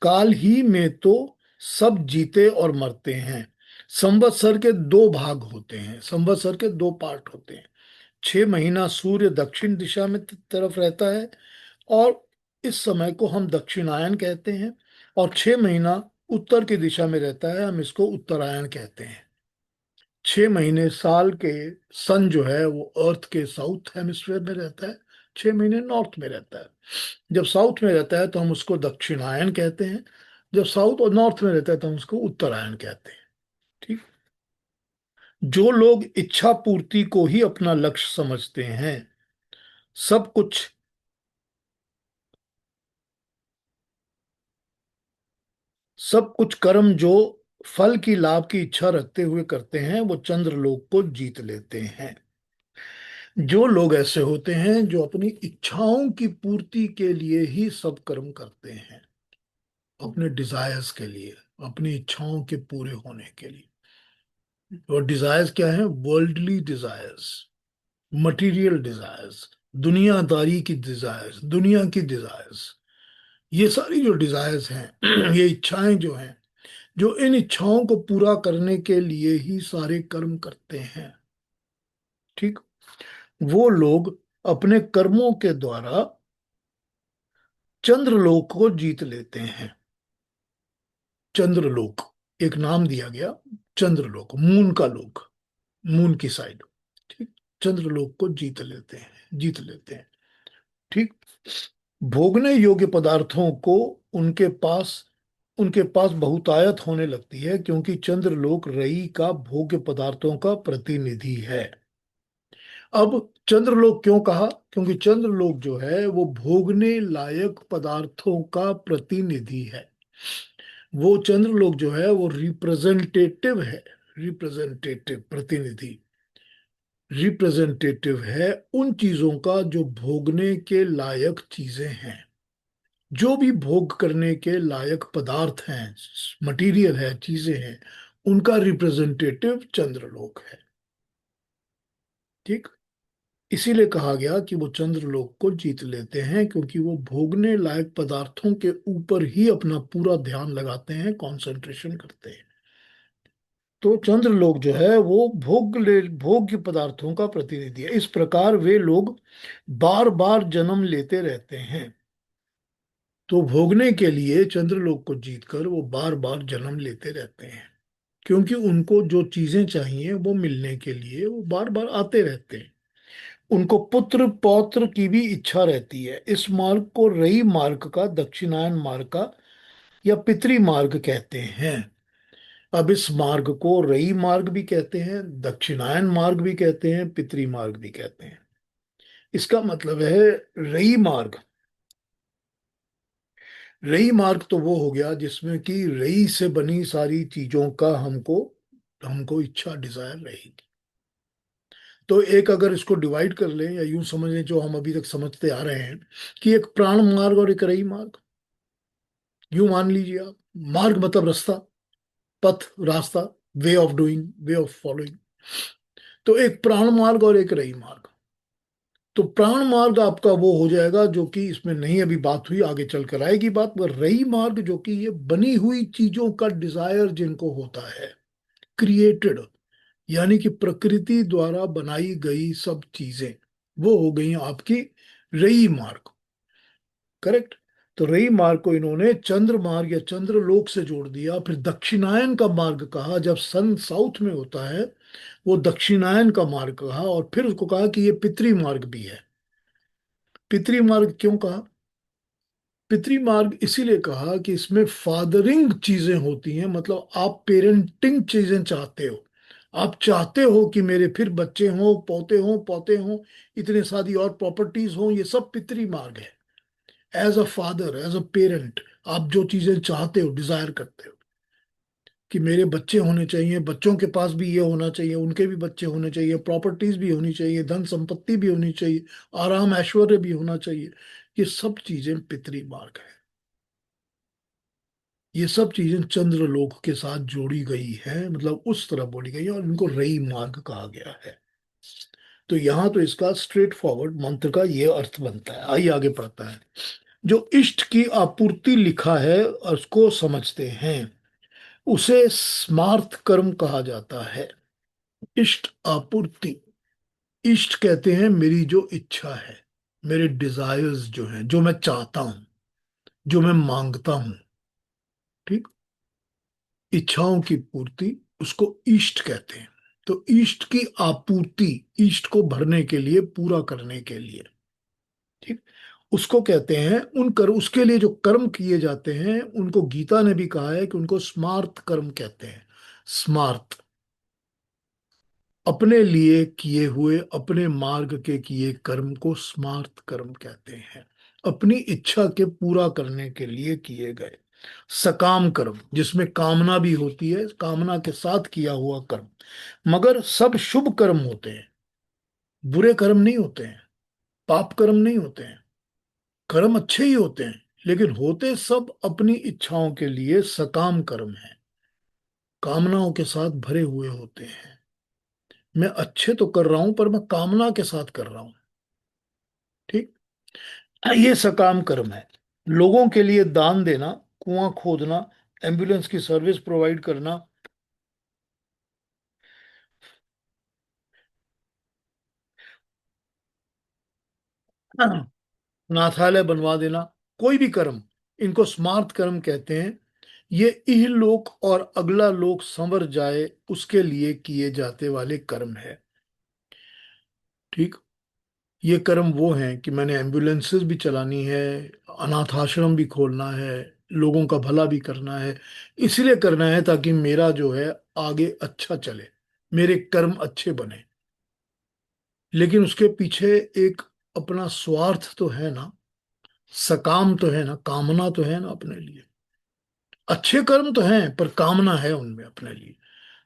काल ही में तो सब जीते और मरते हैं। संवत्सर के दो भाग होते हैं, संवत्सर के दो पार्ट होते हैं। 6 महीना सूर्य दक्षिण दिशा में तरफ रहता है, और इस समय को हम दक्षिणायन कहते हैं। और 6 महीना उत्तर की दिशा में रहता है, हम इसको उत्तरायण कहते हैं। 6 महीने साल के, सन जो है वो अर्थ के साउथ हेमिस्फीयर में रहता है, 6 महीने नॉर्थ में रहता है। जब साउथ में रहता है तो हम उसको दक्षिणायन कहते हैं, जब साउथ और नॉर्थ में रहता है तो हम उसको उत्तरायण कहते हैं। ठीक, जो लोग इच्छा पूर्ति को ही अपना लक्ष्य समझते हैं, सब कुछ, सब कुछ कर्म जो फल की लाभ की इच्छा रखते हुए करते हैं, वो चंद्रलोक को जीत लेते हैं। जो लोग ऐसे होते हैं जो अपनी इच्छाओं की पूर्ति के लिए ही सब कर्म करते हैं, अपने डिजायर्स के लिए, अपनी इच्छाओं के पूरे होने के लिए। और डिजायर्स क्या है? वर्ल्डली डिजायर्स, मटेरियल डिजायर्स, दुनियादारी की डिजायर्स, दुनिया की डिजायर्स। ये सारी जो डिजायर्स हैं ये इच्छाएं जो हैं, जो इन इच्छाओं को पूरा करने के लिए ही सारे कर्म करते हैं। ठीक, वो लोग अपने कर्मों के द्वारा चंद्रलोक को जीत लेते हैं। चंद्रलोक एक नाम दिया गया, चंद्रलोक, मून का लोक, मून की साइड। ठीक, चंद्रलोक को जीत लेते हैं, जीत लेते हैं। ठीक, भोगने योग्य पदार्थों को उनके पास उनके पास बहुतायत होने लगती है, क्योंकि चंद्रलोक रई का भोग्य पदार्थों का प्रतिनिधि है। अब चंद्रलोक क्यों कहा? क्योंकि चंद्रलोक जो है वो भोगने लायक पदार्थों का प्रतिनिधि है। वो चंद्रलोक जो है वो रिप्रेजेंटेटिव है, रिप्रेजेंटेटिव, प्रतिनिधि, रिप्रेजेंटेटिव है उन चीजों का जो भोगने के लायक चीजें हैं। जो भी भोग करने के लायक पदार्थ हैं, मटेरियल है, चीजें हैं, उनका रिप्रेजेंटेटिव चंद्रलोक है। ठीक, इसीलिए कहा गया कि वो चंद्रलोक को जीत लेते हैं, क्योंकि वो भोगने लायक पदार्थों के ऊपर ही अपना पूरा ध्यान लगाते हैं, कंसंट्रेशन करते हैं। तो चंद्रलोक जो है वो भोग्य पदार्थों का प्रतिनिधि है। इस प्रकार वे लोग बार बार जन्म लेते रहते हैं। तो भोगने के लिए चंद्रलोक को जीतकर वो बार बार जन्म लेते रहते हैं, क्योंकि उनको जो चीजें चाहिए वो मिलने के लिए वो बार बार आते रहते हैं। उनको पुत्र पौत्र की भी इच्छा रहती है। इस मार्ग को रई मार्ग का, दक्षिणायन मार्ग का, या पितरी मार्ग कहते हैं। अब इस मार्ग को रई मार्ग भी कहते हैं, दक्षिणायन मार्ग भी कहते हैं, पितरी मार्ग भी कहते हैं। इसका मतलब है रई मार्ग। रई मार्ग तो वो हो गया जिसमें कि रई से बनी सारी चीजों का हमको हमको इच्छा डिजायर रहेगी। तो एक अगर इसको डिवाइड कर लें या यूं समझ लें जो हम अभी तक समझते आ रहे हैं कि एक प्राण मार्ग और एक रई मार्ग, यूं मान लीजिए आप। मार्ग मतलब रास्ता, पथ, रास्ता, वे of doing, way of following. तो एक प्राण मार्ग और एक रई मार्ग। तो प्राण मार्ग आपका वो हो जाएगा जो कि इसमें नहीं अभी बात हुई, आगे चल कर आएगी बात। पर रई मार्ग जो कि ये बनी हुई चीजों का डिजायर जिनको होता है, क्रिएटेड, यानी कि प्रकृति द्वारा बनाई गई सब चीजें, वो हो गई आपकी रई मार्ग। करेक्ट। तो रई मार्ग को इन्होंने चंद्र मार्ग या चंद्र लोक से जोड़ दिया। फिर दक्षिणायन का मार्ग कहा, जब सन साउथ में होता है वो दक्षिणायन का मार्ग कहा। और फिर उसको कहा कि ये पितरी मार्ग भी है। पितरी मार्ग क्यों कहा? पितरी मार्ग इसीलिए कहा कि इसमें फादरिंग चीजें होती हैं, मतलब आप पेरेंटिंग चीजें चाहते हो। आप चाहते हो कि मेरे फिर बच्चे हों, पोते हों, इतने सारी और प्रॉपर्टीज हों। ये सब पितरी मार्ग है। As a father, as a parent, आप जो चीजें चाहते हो, डिजायर करते हो कि मेरे बच्चे होने चाहिए, बच्चों के पास भी ये होना चाहिए, उनके भी बच्चे होने चाहिए, प्रॉपर्टीज भी होनी चाहिए, धन संपत्ति भी होनी चाहिए, आराम ऐश्वर्य भी होना चाहिए। ये सब चीजें पितरी मार्ग है। ये सब चीजें चंद्रलोक के साथ जोड़ी गई है, मतलब उस तरह बोली गई है, और इनको रई मार्ग कहा गया है। तो यहाँ तो इसका स्ट्रेट फॉरवर्ड मंत्र का ये अर्थ बनता है। आइए आगे पढ़ता है। जो इष्ट की आपूर्ति लिखा है उसको समझते हैं, उसे स्मार्थ कर्म कहा जाता है। इष्ट आपूर्ति, इष्ट कहते हैं मेरी जो इच्छा है, मेरे डिजायर्स जो हैं, जो मैं चाहता हूं, जो मैं मांगता हूं। ठीक। इच्छाओं की पूर्ति, उसको इष्ट कहते हैं। तो इष्ट की आपूर्ति, इष्ट को भरने के लिए, पूरा करने के लिए, ठीक, उसको कहते हैं उन कर उसके लिए जो कर्म किए जाते हैं उनको गीता ने भी कहा है कि उनको स्मार्त कर्म कहते हैं। स्मार्त, अपने लिए किए हुए, अपने मार्ग के किए कर्म को स्मार्त कर्म कहते हैं। अपनी इच्छा के पूरा करने के लिए किए गए सकाम कर्म, जिसमें कामना भी होती है, कामना के साथ किया हुआ कर्म। मगर सब शुभ कर्म होते हैं, बुरे कर्म नहीं होते हैं, पाप कर्म नहीं होते हैं। कर्म अच्छे ही होते हैं, लेकिन होते सब अपनी इच्छाओं के लिए सकाम कर्म है, कामनाओं के साथ भरे हुए होते हैं। मैं अच्छे तो कर रहा हूं पर मैं कामना के साथ कर रहा हूं। ठीक। ये सकाम कर्म है। लोगों के लिए दान देना, कुआं खोदना, एम्बुलेंस की सर्विस प्रोवाइड करना, नाथालय बनवा देना, कोई भी कर्म, इनको स्मार्त कर्म कहते हैं। ये इहलोक और अगला लोक संवर जाए उसके लिए किए जाते वाले कर्म है। ठीक। ये कर्म वो हैं कि मैंने एम्बुलेंसेस भी चलानी है, अनाथ आश्रम भी खोलना है, लोगों का भला भी करना है। इसलिए करना है ताकि मेरा जो है आगे अच्छा चले, मेरे कर्म अच्छे बने। लेकिन उसके पीछे एक अपना स्वार्थ तो है ना, सकाम तो है ना, कामना तो है ना अपने लिए। अच्छे कर्म तो हैं पर कामना है उनमें अपने लिए।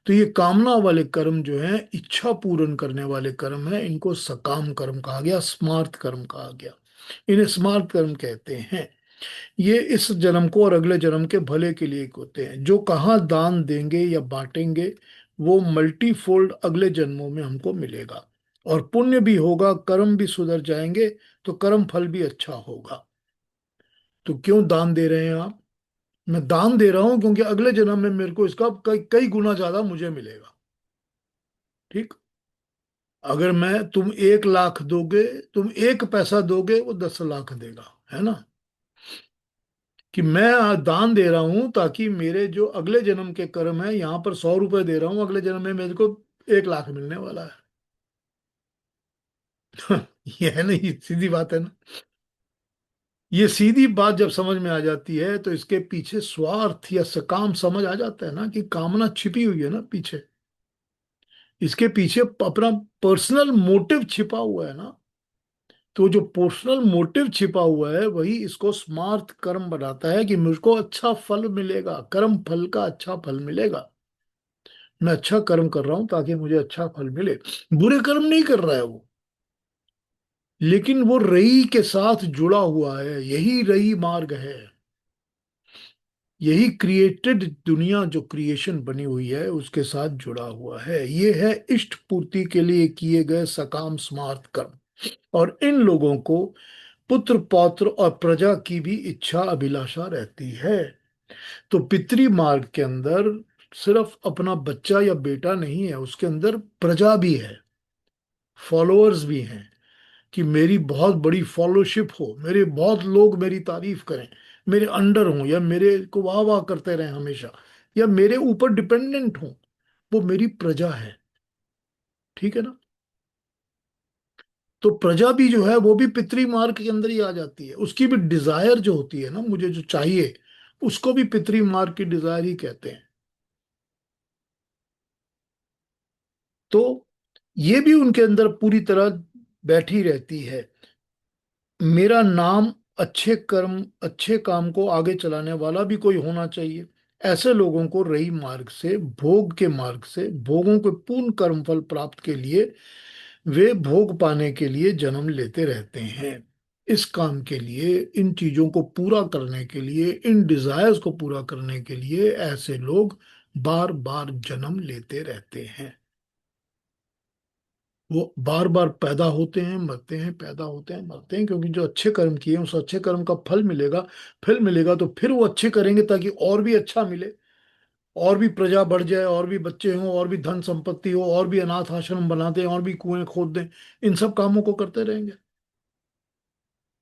तो ये कामना वाले कर्म जो हैं, इच्छा पूर्ण करने वाले कर्म हैं, इनको सकाम कर्म कहा गया, स्मार्थ कर्म कहा गया। इन्हें स्मार्थ कर्म कहते हैं। ये इस जन्म को और अगले जन्म के भले के लिए होते हैं। जो कहाँ दान देंगे या बांटेंगे वो मल्टीफोल्ड अगले जन्मों में हमको मिलेगा। और पुण्य भी होगा, कर्म भी सुधर जाएंगे, तो कर्म फल भी अच्छा होगा। तो क्यों दान दे रहे हैं आप? मैं दान दे रहा हूं क्योंकि अगले जन्म में मेरे को इसका कई कई गुना ज्यादा मुझे मिलेगा। ठीक। अगर मैं, तुम 1 लाख दोगे, तुम 1 पैसा दोगे, वो 10 लाख देगा, है ना। कि मैं दान दे रहा हूं ताकि मेरे जो अगले जन्म के कर्म है, यहां पर 100 रुपए दे रहा हूं, अगले जन्म में मेरे को 1 लाख मिलने वाला है। ये है ना, ये सीधी बात है ना। ये सीधी बात जब समझ में आ जाती है तो इसके पीछे स्वार्थ या सकाम समझ आ जाता है ना, कि कामना छिपी हुई है ना पीछे। इसके पीछे अपना पर्सनल मोटिव छिपा हुआ है ना। तो जो पर्सनल मोटिव छिपा हुआ है वही इसको स्मार्थ कर्म बनाता है कि मुझको अच्छा फल मिलेगा, कर्म फल का अच्छा फल मिलेगा। मैं अच्छा कर्म कर रहा हूं ताकि मुझे अच्छा फल मिले। बुरे कर्म नहीं कर रहा है वो, लेकिन वो रई के साथ जुड़ा हुआ है। यही रई मार्ग है। यही क्रिएटेड दुनिया, जो क्रिएशन बनी हुई है उसके साथ जुड़ा हुआ है। ये है इष्ट पूर्ति के लिए किए गए सकाम स्मार्थ कर्म। और इन लोगों को पुत्र पौत्र और प्रजा की भी इच्छा अभिलाषा रहती है। तो पितरी मार्ग के अंदर सिर्फ अपना बच्चा या बेटा नहीं है, उसके अंदर प्रजा भी है, फॉलोअर्स भी हैं, कि मेरी बहुत बड़ी फॉलोशिप हो, मेरे बहुत लोग मेरी तारीफ करें, मेरे अंडर हों, या मेरे को वाह वाह करते रहें हमेशा, या मेरे ऊपर डिपेंडेंट हों। वो मेरी प्रजा है। ठीक है ना? तो प्रजा भी जो है वो भी पितरी मार्ग के अंदर ही आ जाती है। उसकी भी डिजायर जो होती है ना, मुझे जो चाहिए, उसको भी पितरी मार्ग की डिजायर ही कहते हैं। तो ये भी उनके अंदर पूरी तरह बैठी रहती है। मेरा नाम अच्छे कर्म, अच्छे काम को आगे चलाने वाला भी कोई होना चाहिए। ऐसे लोगों को रही मार्ग से, भोग के मार्ग से, भोगों के पूर्ण कर्मफल प्राप्त के लिए, वे भोग पाने के लिए जन्म लेते रहते हैं। इस काम के लिए, इन चीजों को पूरा करने के लिए, इन डिजायर्स को पूरा करने के लिए ऐसे लोग बार बार जन्म लेते रहते हैं। वो बार बार पैदा होते हैं, मरते हैं, पैदा होते हैं, मरते हैं, क्योंकि जो अच्छे कर्म किए उस अच्छे कर्म का फल मिलेगा। फल मिलेगा तो फिर वो अच्छे करेंगे ताकि और भी अच्छा मिले, और भी प्रजा बढ़ जाए, और भी बच्चे हों, और भी धन संपत्ति हो, और भी अनाथ आश्रम बना दें, और भी कुएं खोद दें। इन सब कामों को करते रहेंगे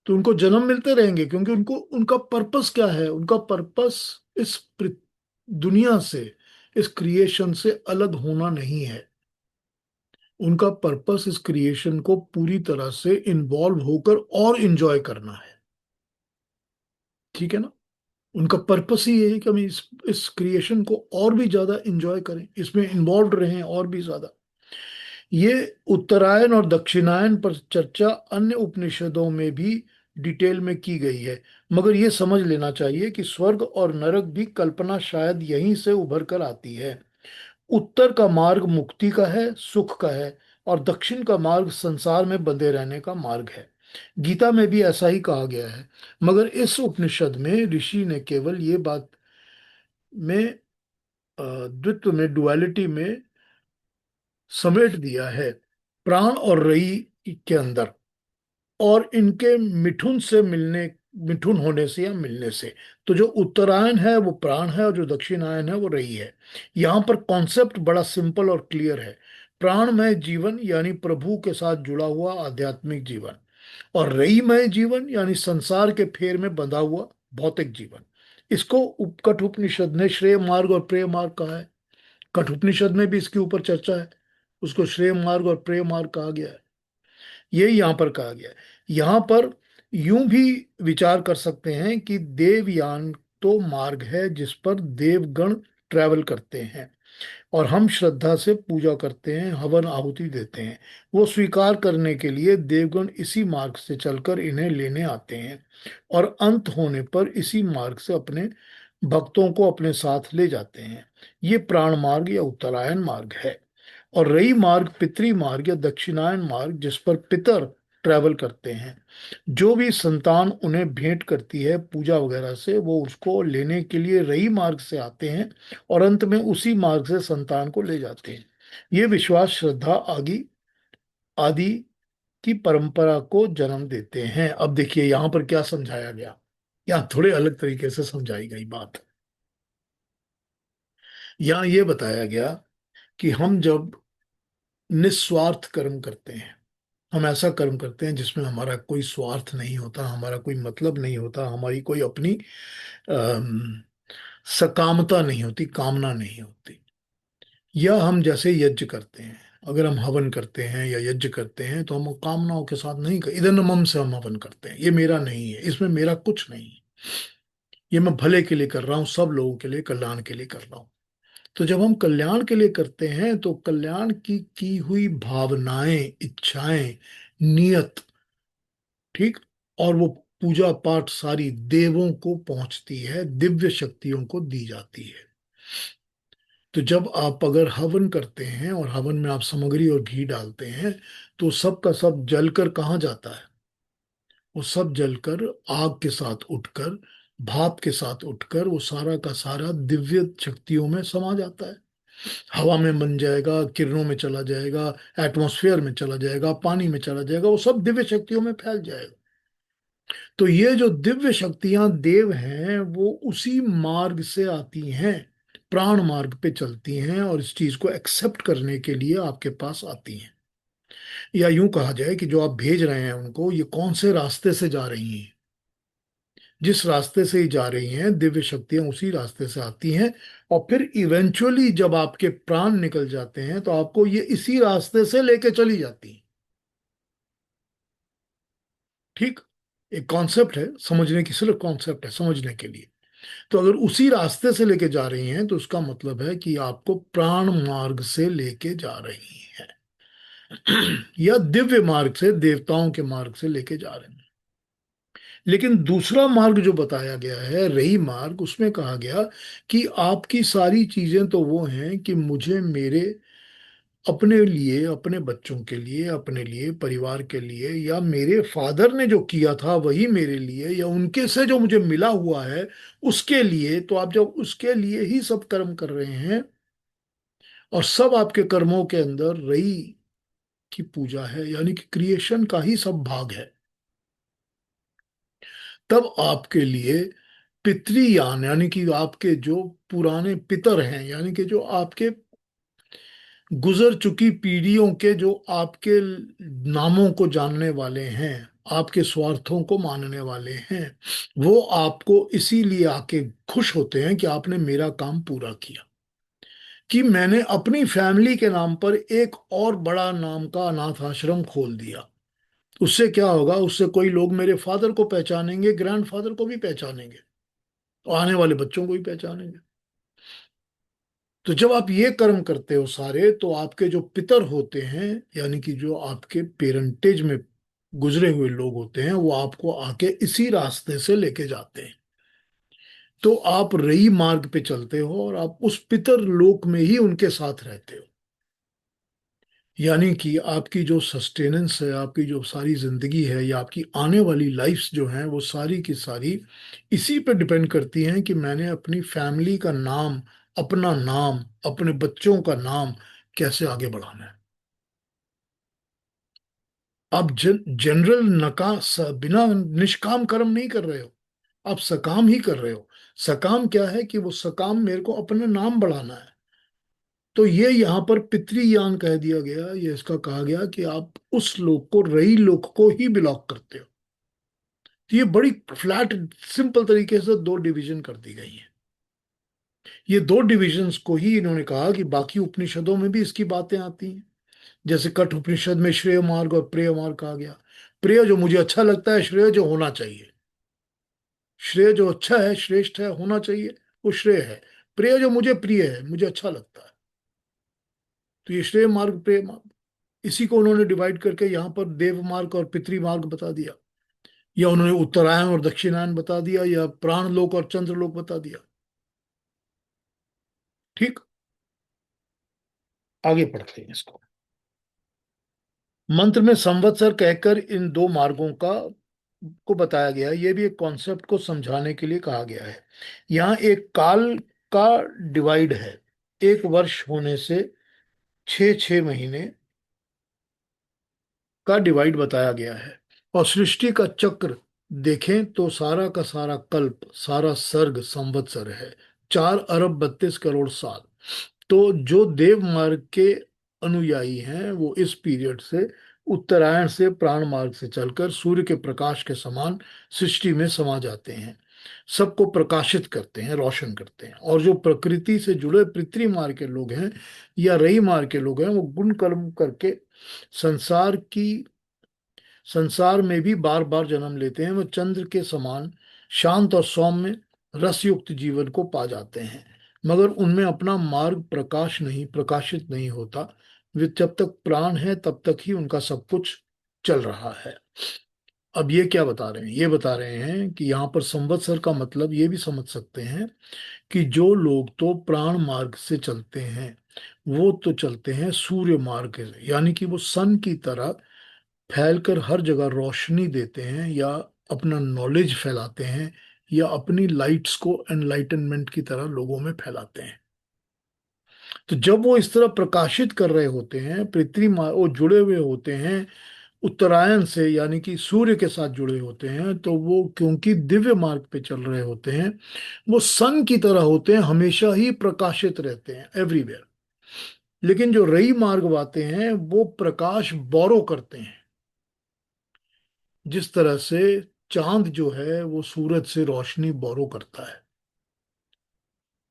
तो उनको जन्म मिलते रहेंगे, क्योंकि उनको, उनका पर्पस क्या है? उनका पर्पस इस दुनिया से, इस क्रिएशन से अलग होना नहीं है। उनका पर्पस इस क्रिएशन को पूरी तरह से इन्वॉल्व होकर और इंजॉय करना है। ठीक है ना? उनका पर्पस ही यही है कि हम इस क्रिएशन को और भी ज्यादा इंजॉय करें, इसमें इन्वॉल्व रहें और भी ज्यादा। ये उत्तरायण और दक्षिणायन पर चर्चा अन्य उपनिषदों में भी डिटेल में की गई है। मगर ये समझ लेना चाहिए कि स्वर्ग और नरक भी कल्पना शायद यहीं से उभर कर आती है। उत्तर का मार्ग मुक्ति का है, सुख का है, और दक्षिण का मार्ग संसार में बंधे रहने का मार्ग है। गीता में भी ऐसा ही कहा गया है। मगर इस उपनिषद में ऋषि ने केवल ये बात में, द्वित्व में, डुअलिटी में समेट दिया है, प्राण और रई के अंदर, और इनके मिठुन से मिलने, मिठुन होने से या मिलने से। तो जो उत्तरायण है वो प्राण है, और जो दक्षिणायन है वो रई है। यहाँ पर कॉन्सेप्ट बड़ा सिंपल और क्लियर है। प्राणमय जीवन यानी प्रभु के साथ जुड़ा हुआ आध्यात्मिक जीवन, और रईमय जीवन यानी संसार के फेर में बंधा हुआ भौतिक जीवन। इसको कठोपनिषद ने श्रेय मार्ग और प्रेय मार्ग कहा है। कठोपनिषद में भी इसके ऊपर चर्चा है। उसको श्रेय मार्ग और प्रेय मार्ग कहा गया है। यही यहाँ पर कहा गया है। यहाँ पर यूं भी विचार कर सकते हैं कि देवयान तो मार्ग है जिस पर देवगण ट्रैवल करते हैं, और हम श्रद्धा से पूजा करते हैं, हवन आहुति देते हैं। वो स्वीकार करने के लिए देवगण इसी मार्ग से चलकर इन्हें लेने आते हैं, और अंत होने पर इसी मार्ग से अपने भक्तों को अपने साथ ले जाते हैं। ये प्राण मार्ग या उत्तरायण मार्ग है। और रई मार्ग पितरी मार्ग या दक्षिणायन मार्ग, जिस पर पितर ट्रैवल करते हैं। जो भी संतान उन्हें भेंट करती है पूजा वगैरह से, वो उसको लेने के लिए रई मार्ग से आते हैं, और अंत में उसी मार्ग से संतान को ले जाते हैं। ये विश्वास, श्रद्धा आदि आदि की परंपरा को जन्म देते हैं। अब देखिए यहाँ पर क्या समझाया गया। यहाँ थोड़े अलग तरीके से समझाई गई बात। यहाँ ये बताया गया कि हम जब निस्वार्थ कर्म करते हैं, हम ऐसा कर्म करते हैं जिसमें हमारा कोई स्वार्थ नहीं होता, हमारा कोई मतलब नहीं होता, हमारी कोई अपनी अम, सकामता नहीं होती, कामना नहीं होती। या हम जैसे यज्ञ करते हैं, अगर हम हवन करते हैं या यज्ञ करते हैं तो हम कामनाओं के साथ नहीं कर, इधर मम से हम हवन करते हैं, ये मेरा नहीं है, इसमें मेरा कुछ नहीं है, ये मैं भले के लिए कर रहा हूँ, सब लोगों के लिए, कल्याण के लिए कर रहा हूँ। तो जब हम कल्याण के लिए करते हैं तो कल्याण की हुई भावनाएं, इच्छाएं, नियत, ठीक। और वो पूजा पाठ सारी देवों को पहुंचती है, दिव्य शक्तियों को दी जाती है। तो जब आप अगर हवन करते हैं और हवन में आप सामग्री और घी डालते हैं, तो सब का सब जलकर कहाँ जाता है? वो सब जलकर आग के साथ उठकर, भाप के साथ उठकर वो सारा का सारा दिव्य शक्तियों में समा जाता है। हवा में बन जाएगा, किरणों में चला जाएगा, एटमॉस्फेयर में चला जाएगा, पानी में चला जाएगा, वो सब दिव्य शक्तियों में फैल जाएगा। तो ये जो दिव्य शक्तियां देव हैं वो उसी मार्ग से आती हैं, प्राण मार्ग पे चलती हैं और इस चीज को एक्सेप्ट करने के लिए आपके पास आती हैं। या यूं कहा जाए कि जो आप भेज रहे हैं उनको, ये कौन से रास्ते से जा रही हैं? जिस रास्ते से ही जा रही हैं दिव्य शक्तियां उसी रास्ते से आती हैं। और फिर इवेंचुअली जब आपके प्राण निकल जाते हैं तो आपको ये इसी रास्ते से लेके चली जाती हैं। ठीक। एक कॉन्सेप्ट है समझने की, सिर्फ कॉन्सेप्ट है समझने के लिए। तो अगर उसी रास्ते से लेके जा रही हैं तो उसका मतलब है कि आपको प्राण मार्ग से लेके जा रही हैं या दिव्य मार्ग से, देवताओं के मार्ग से लेके जा रही हैं। लेकिन दूसरा मार्ग जो बताया गया है, रही मार्ग, उसमें कहा गया कि आपकी सारी चीजें तो वो हैं कि मुझे मेरे अपने लिए, अपने बच्चों के लिए, अपने लिए, परिवार के लिए, या मेरे फादर ने जो किया था वही मेरे लिए, या उनके से जो मुझे मिला हुआ है उसके लिए। तो आप जब उसके लिए ही सब कर्म कर रहे हैं और सब आपके कर्मों के अंदर रही की पूजा है, यानी कि क्रिएशन का ही सब भाग है, तब आपके लिए पितृयान, यानी कि आपके जो पुराने पितर हैं, यानी कि जो आपके गुजर चुकी पीढ़ियों के, जो आपके नामों को जानने वाले हैं, आपके स्वार्थों को मानने वाले हैं, वो आपको इसीलिए आके खुश होते हैं कि आपने मेरा काम पूरा किया, कि मैंने अपनी फैमिली के नाम पर एक और बड़ा नाम का अनाथ आश्रम खोल दिया। उससे क्या होगा? उससे कोई लोग मेरे फादर को पहचानेंगे, ग्रैंडफादर को भी पहचानेंगे, और आने वाले बच्चों को भी पहचानेंगे। तो जब आप ये कर्म करते हो सारे, तो आपके जो पितर होते हैं, यानी कि जो आपके पेरेंटेज में गुजरे हुए लोग होते हैं, वो आपको आके इसी रास्ते से लेके जाते हैं। तो आप रई मार्ग पे चलते हो और आप उस पितर लोक में ही उनके साथ रहते हो। यानी कि आपकी जो सस्टेनेंस है, आपकी जो सारी जिंदगी है, या आपकी आने वाली लाइफ्स जो हैं, वो सारी की सारी इसी पे डिपेंड करती हैं कि मैंने अपनी फैमिली का नाम, अपना नाम, अपने बच्चों का नाम कैसे आगे बढ़ाना है। आप जनरल बिना निष्काम कर्म नहीं कर रहे हो, आप सकाम ही कर रहे हो। सकाम क्या है? कि वो सकाम मेरे को अपना नाम बढ़ाना है। तो ये यहाँ पर पितृयान कह दिया गया, ये इसका कहा गया कि आप उस लोक को, रई लोक को ही बिलोंग करते हो। तो ये बड़ी फ्लैट, सिंपल तरीके से दो डिवीजन कर दी गई है। ये दो डिविजन्स को ही इन्होंने कहा कि बाकी उपनिषदों में भी इसकी बातें आती हैं। जैसे कठ उपनिषद में श्रेय मार्ग और प्रेय मार्ग कहा गया। प्रेय जो मुझे अच्छा लगता है, श्रेय जो होना चाहिए, श्रेय जो अच्छा है, श्रेष्ठ है, होना चाहिए, वो श्रेय है। प्रेय जो मुझे प्रिय है, मुझे अच्छा लगता है। तो ये श्रेय मार्ग, प्रेय मार्ग, इसी को उन्होंने डिवाइड करके यहाँ पर देव मार्ग और पितृ मार्ग बता दिया, या उन्होंने उत्तरायण और दक्षिणायन बता दिया, या प्राणलोक और चंद्रलोक बता दिया। ठीक। आगे पढ़ते हैं इसको। मंत्र में संवत्सर कहकर इन दो मार्गों का को बताया गया है। ये भी एक कॉन्सेप्ट को समझाने के लिए कहा गया है। यहाँ एक काल का डिवाइड है। एक वर्ष होने से 6 6 महीने का डिवाइड बताया गया है। और सृष्टि का चक्र देखें तो सारा का सारा कल्प, सारा सर्ग संवत्सर है, 4 अरब 32 करोड़ साल। तो जो देव मार्ग के अनुयायी हैं वो इस पीरियड से, उत्तरायण से, प्राण मार्ग से चलकर सूर्य के प्रकाश के समान सृष्टि में समा जाते हैं, सबको प्रकाशित करते हैं, रोशन करते हैं। और जो प्रकृति से जुड़े पृथ्वी मार्ग के लोग हैं या रई मार्ग के लोग हैं, वो गुण कर्म करके संसार की संसार में भी बार बार जन्म लेते हैं। वो चंद्र के समान शांत और सौम्य रसयुक्त जीवन को पा जाते हैं, मगर उनमें अपना मार्ग प्रकाशित नहीं होता। वे जब तक प्राण है तब तक ही उनका सब कुछ चल रहा है। अब ये क्या बता रहे हैं, ये बता रहे हैं कि यहाँ पर संवत्सर का मतलब ये भी समझ सकते हैं कि जो लोग तो प्राण मार्ग से चलते हैं वो तो चलते हैं सूर्य मार्ग से, यानी कि वो सन की तरह फैलकर हर जगह रोशनी देते हैं, या अपना नॉलेज फैलाते हैं, या अपनी लाइट्स को एनलाइटनमेंट की तरह लोगों में फैलाते हैं। तो जब वो इस तरह प्रकाशित कर रहे होते हैं, वो जुड़े हुए होते हैं उत्तरायण से, यानी कि सूर्य के साथ जुड़े होते हैं, तो वो क्योंकि दिव्य मार्ग पे चल रहे होते हैं, वो सन की तरह होते हैं, हमेशा ही प्रकाशित रहते हैं एवरीवेयर। लेकिन जो रई मार्ग वाते हैं वो प्रकाश बोरो करते हैं, जिस तरह से चांद जो है वो सूरज से रोशनी बोरो करता है।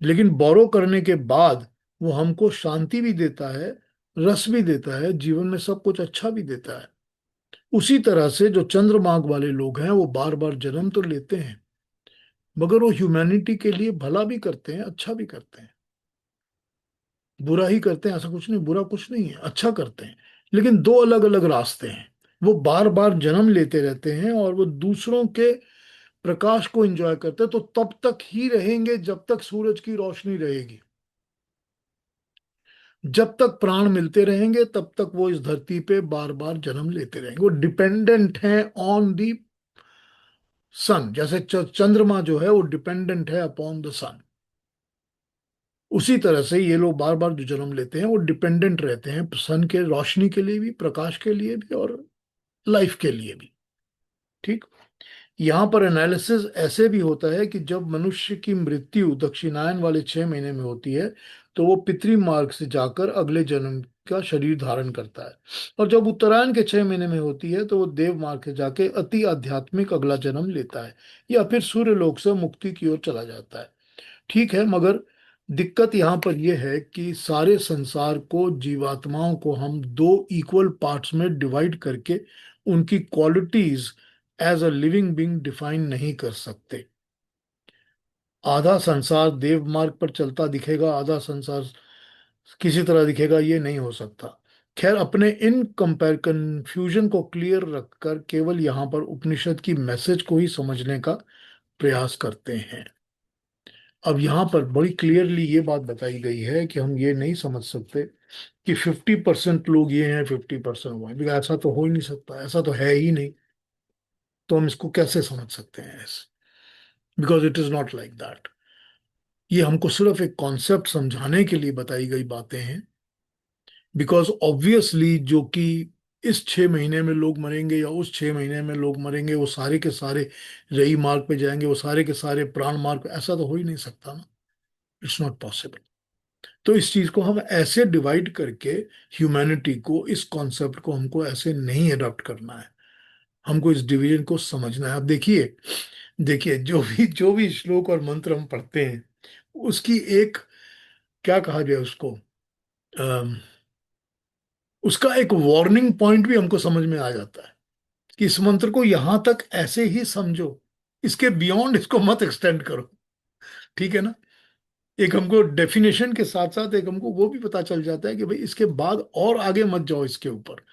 लेकिन बोरो करने के बाद वो हमको शांति भी देता है, रस भी देता है, जीवन में सब कुछ अच्छा भी देता है। उसी तरह से जो चंद्रमार्ग वाले लोग हैं वो बार बार जन्म तो लेते हैं, मगर वो ह्यूमैनिटी के लिए भला भी करते हैं, अच्छा भी करते हैं। बुरा ही करते हैं ऐसा कुछ नहीं, बुरा कुछ नहीं है, अच्छा करते हैं। लेकिन दो अलग अलग रास्ते हैं। वो बार बार जन्म लेते रहते हैं और वो दूसरों के प्रकाश को एंजॉय करते हैं, तो तब तक ही रहेंगे जब तक सूरज की रोशनी रहेगी। जब तक प्राण मिलते रहेंगे तब तक वो इस धरती पे बार बार जन्म लेते रहेंगे। वो डिपेंडेंट हैं ऑन दी सन, जैसे चंद्रमा जो है वो डिपेंडेंट है अपॉन द सन। उसी तरह से ये लोग बार बार जो जन्म लेते हैं वो डिपेंडेंट रहते हैं सन के रोशनी के लिए भी, प्रकाश के लिए भी, और लाइफ के लिए भी। ठीक। यहाँ पर एनालिसिस ऐसे भी होता है कि जब मनुष्य की मृत्यु दक्षिणायन वाले 6 महीने में होती है तो वो पितृ मार्ग से जाकर अगले जन्म का शरीर धारण करता है, और जब उत्तरायण के 6 महीने में होती है तो वो देव मार्ग से जाके अति आध्यात्मिक अगला जन्म लेता है, या फिर सूर्य लोक से मुक्ति की ओर चला जाता है। ठीक है, मगर दिक्कत यहाँ पर यह है कि सारे संसार को, जीवात्माओं को हम दो इक्वल पार्ट्स में डिवाइड करके उनकी qualities as a living being define नहीं कर सकते। आधा संसार देव मार्ग पर चलता दिखेगा, आधा संसार किसी तरह दिखेगा, ये नहीं हो सकता। खैर, अपने इन कंपेयर कंफ्यूजन को क्लियर रखकर केवल यहाँ पर उपनिषद की मैसेज को ही समझने का प्रयास करते हैं। अब यहाँ पर बड़ी क्लियरली ये बात बताई गई है कि हम ये नहीं समझ सकते कि 50% लोग ये हैं, 50% वो हैं, बिकॉज़ ऐसा तो हो ही नहीं सकता, ऐसा तो है ही नहीं। तो हम इसको कैसे समझ सकते हैं ऐसे, because it is not like that. ये हमको सिर्फ एक कॉन्सेप्ट समझाने के लिए बताई गई बातें हैं। बिकॉज ऑब्वियसली जो कि इस 6 महीने में लोग मरेंगे या उस 6 महीने में लोग मरेंगे, वो सारे के सारे रई मार्ग पे जाएंगे, वो सारे के सारे प्राण मार्ग पे, ऐसा तो हो ही नहीं सकता ना। It's not possible. तो इस चीज को हम ऐसे डिवाइड करके, ह्यूमैनिटी को, इस कॉन्सेप्ट को हमको ऐसे नहीं अडॉप्ट करना है। हमको इस डिवीजन को समझना है। अब देखिए, देखिए जो भी श्लोक और मंत्र हम पढ़ते हैं उसकी एक, क्या कहा जाए उसको, अम, उसका एक वार्निंग पॉइंट भी हमको समझ में आ जाता है कि इस मंत्र को यहां तक ऐसे ही समझो, इसके बियॉन्ड इसको मत एक्सटेंड करो। ठीक है ना। एक हमको डेफिनेशन के साथ साथ एक हमको वो भी पता चल जाता है कि भाई इसके बाद और आगे मत जाओ इसके ऊपर।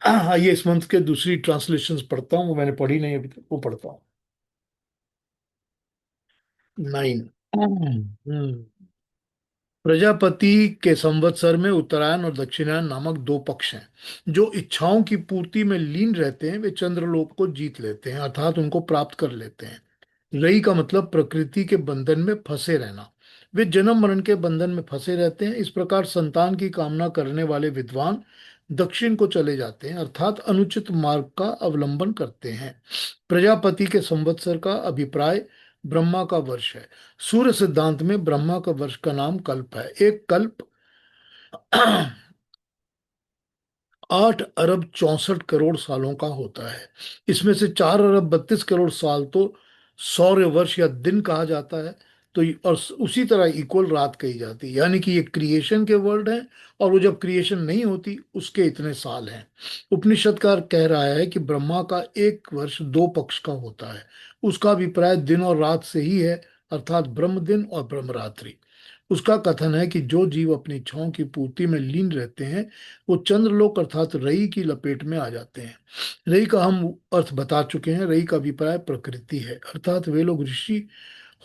हाँ, ये इस मंत्र के दूसरी ट्रांसलेशंस पढ़ता हूँ, वो मैंने पढ़ी नहीं अभी तक, वो पढ़ता हूँ। 9। प्रजापति के संवत्सर में उत्तरायण और दक्षिणायन नामक दो पक्ष हैं। जो इच्छाओं की पूर्ति में लीन रहते हैं वे चंद्रलोक को जीत लेते हैं, अर्थात उनको प्राप्त कर लेते हैं। रई का मतलब प्रकृति के बंधन में फंसे रहना। वे जन्म मरण के बंधन में फंसे रहते हैं। इस प्रकार संतान की कामना करने वाले विद्वान दक्षिण को चले जाते हैं, अर्थात अनुचित मार्ग का अवलंबन करते हैं। प्रजापति के संवत्सर का अभिप्राय ब्रह्मा का वर्ष है। सूर्य सिद्धांत में ब्रह्मा का वर्ष का नाम कल्प है। एक कल्प 8 अरब 64 करोड़ सालों का होता है। इसमें से 4 अरब 32 करोड़ साल तो सौर्य वर्ष या दिन कहा जाता है। तो और उसी तरह इक्वल रात कही जाती है, यानी कि ये क्रिएशन के वर्ड हैं, और वो जब क्रिएशन नहीं होती उसके इतने साल हैं। उपनिषदकार कह रहा है कि ब्रह्मा का एक वर्ष दो पक्ष का होता है। उसका अभिप्राय दिन और रात से ही है, अर्थात ब्रह्म दिन और ब्रह्म रात्रि। उसका कथन है कि जो जीव अपनी इच्छाओं की पूर्ति में लीन रहते हैं वो चंद्रलोक अर्थात रई की लपेट में आ जाते हैं। रई का हम अर्थ बता चुके हैं। रई का अभिप्राय प्रकृति है, अर्थात वे लोग ऋषि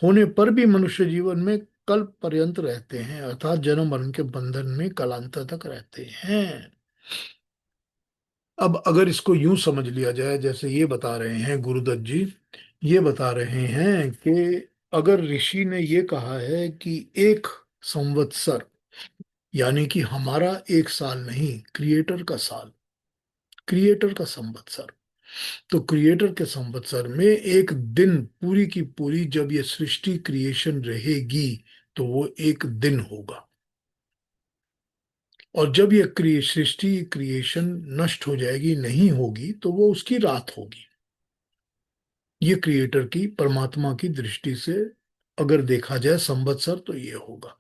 होने पर भी मनुष्य जीवन में कल्प पर्यंत रहते हैं, अर्थात जन्म मरण के बंधन में कालांतर तक रहते हैं। अब अगर इसको यूं समझ लिया जाए जैसे ये बता रहे हैं गुरुदत्त जी, ये बता रहे हैं कि अगर ऋषि ने ये कहा है कि एक संवत्सर, यानी कि हमारा एक साल नहीं, क्रिएटर का साल, क्रिएटर का संवत्सर, तो क्रिएटर के संवत्सर में एक दिन पूरी की पूरी जब ये सृष्टि क्रिएशन रहेगी तो वो एक दिन होगा। और जब ये सृष्टि क्रिएशन नष्ट हो जाएगी, नहीं होगी, तो वो उसकी रात होगी। ये क्रिएटर की, परमात्मा की दृष्टि से अगर देखा जाए संवत्सर तो ये होगा।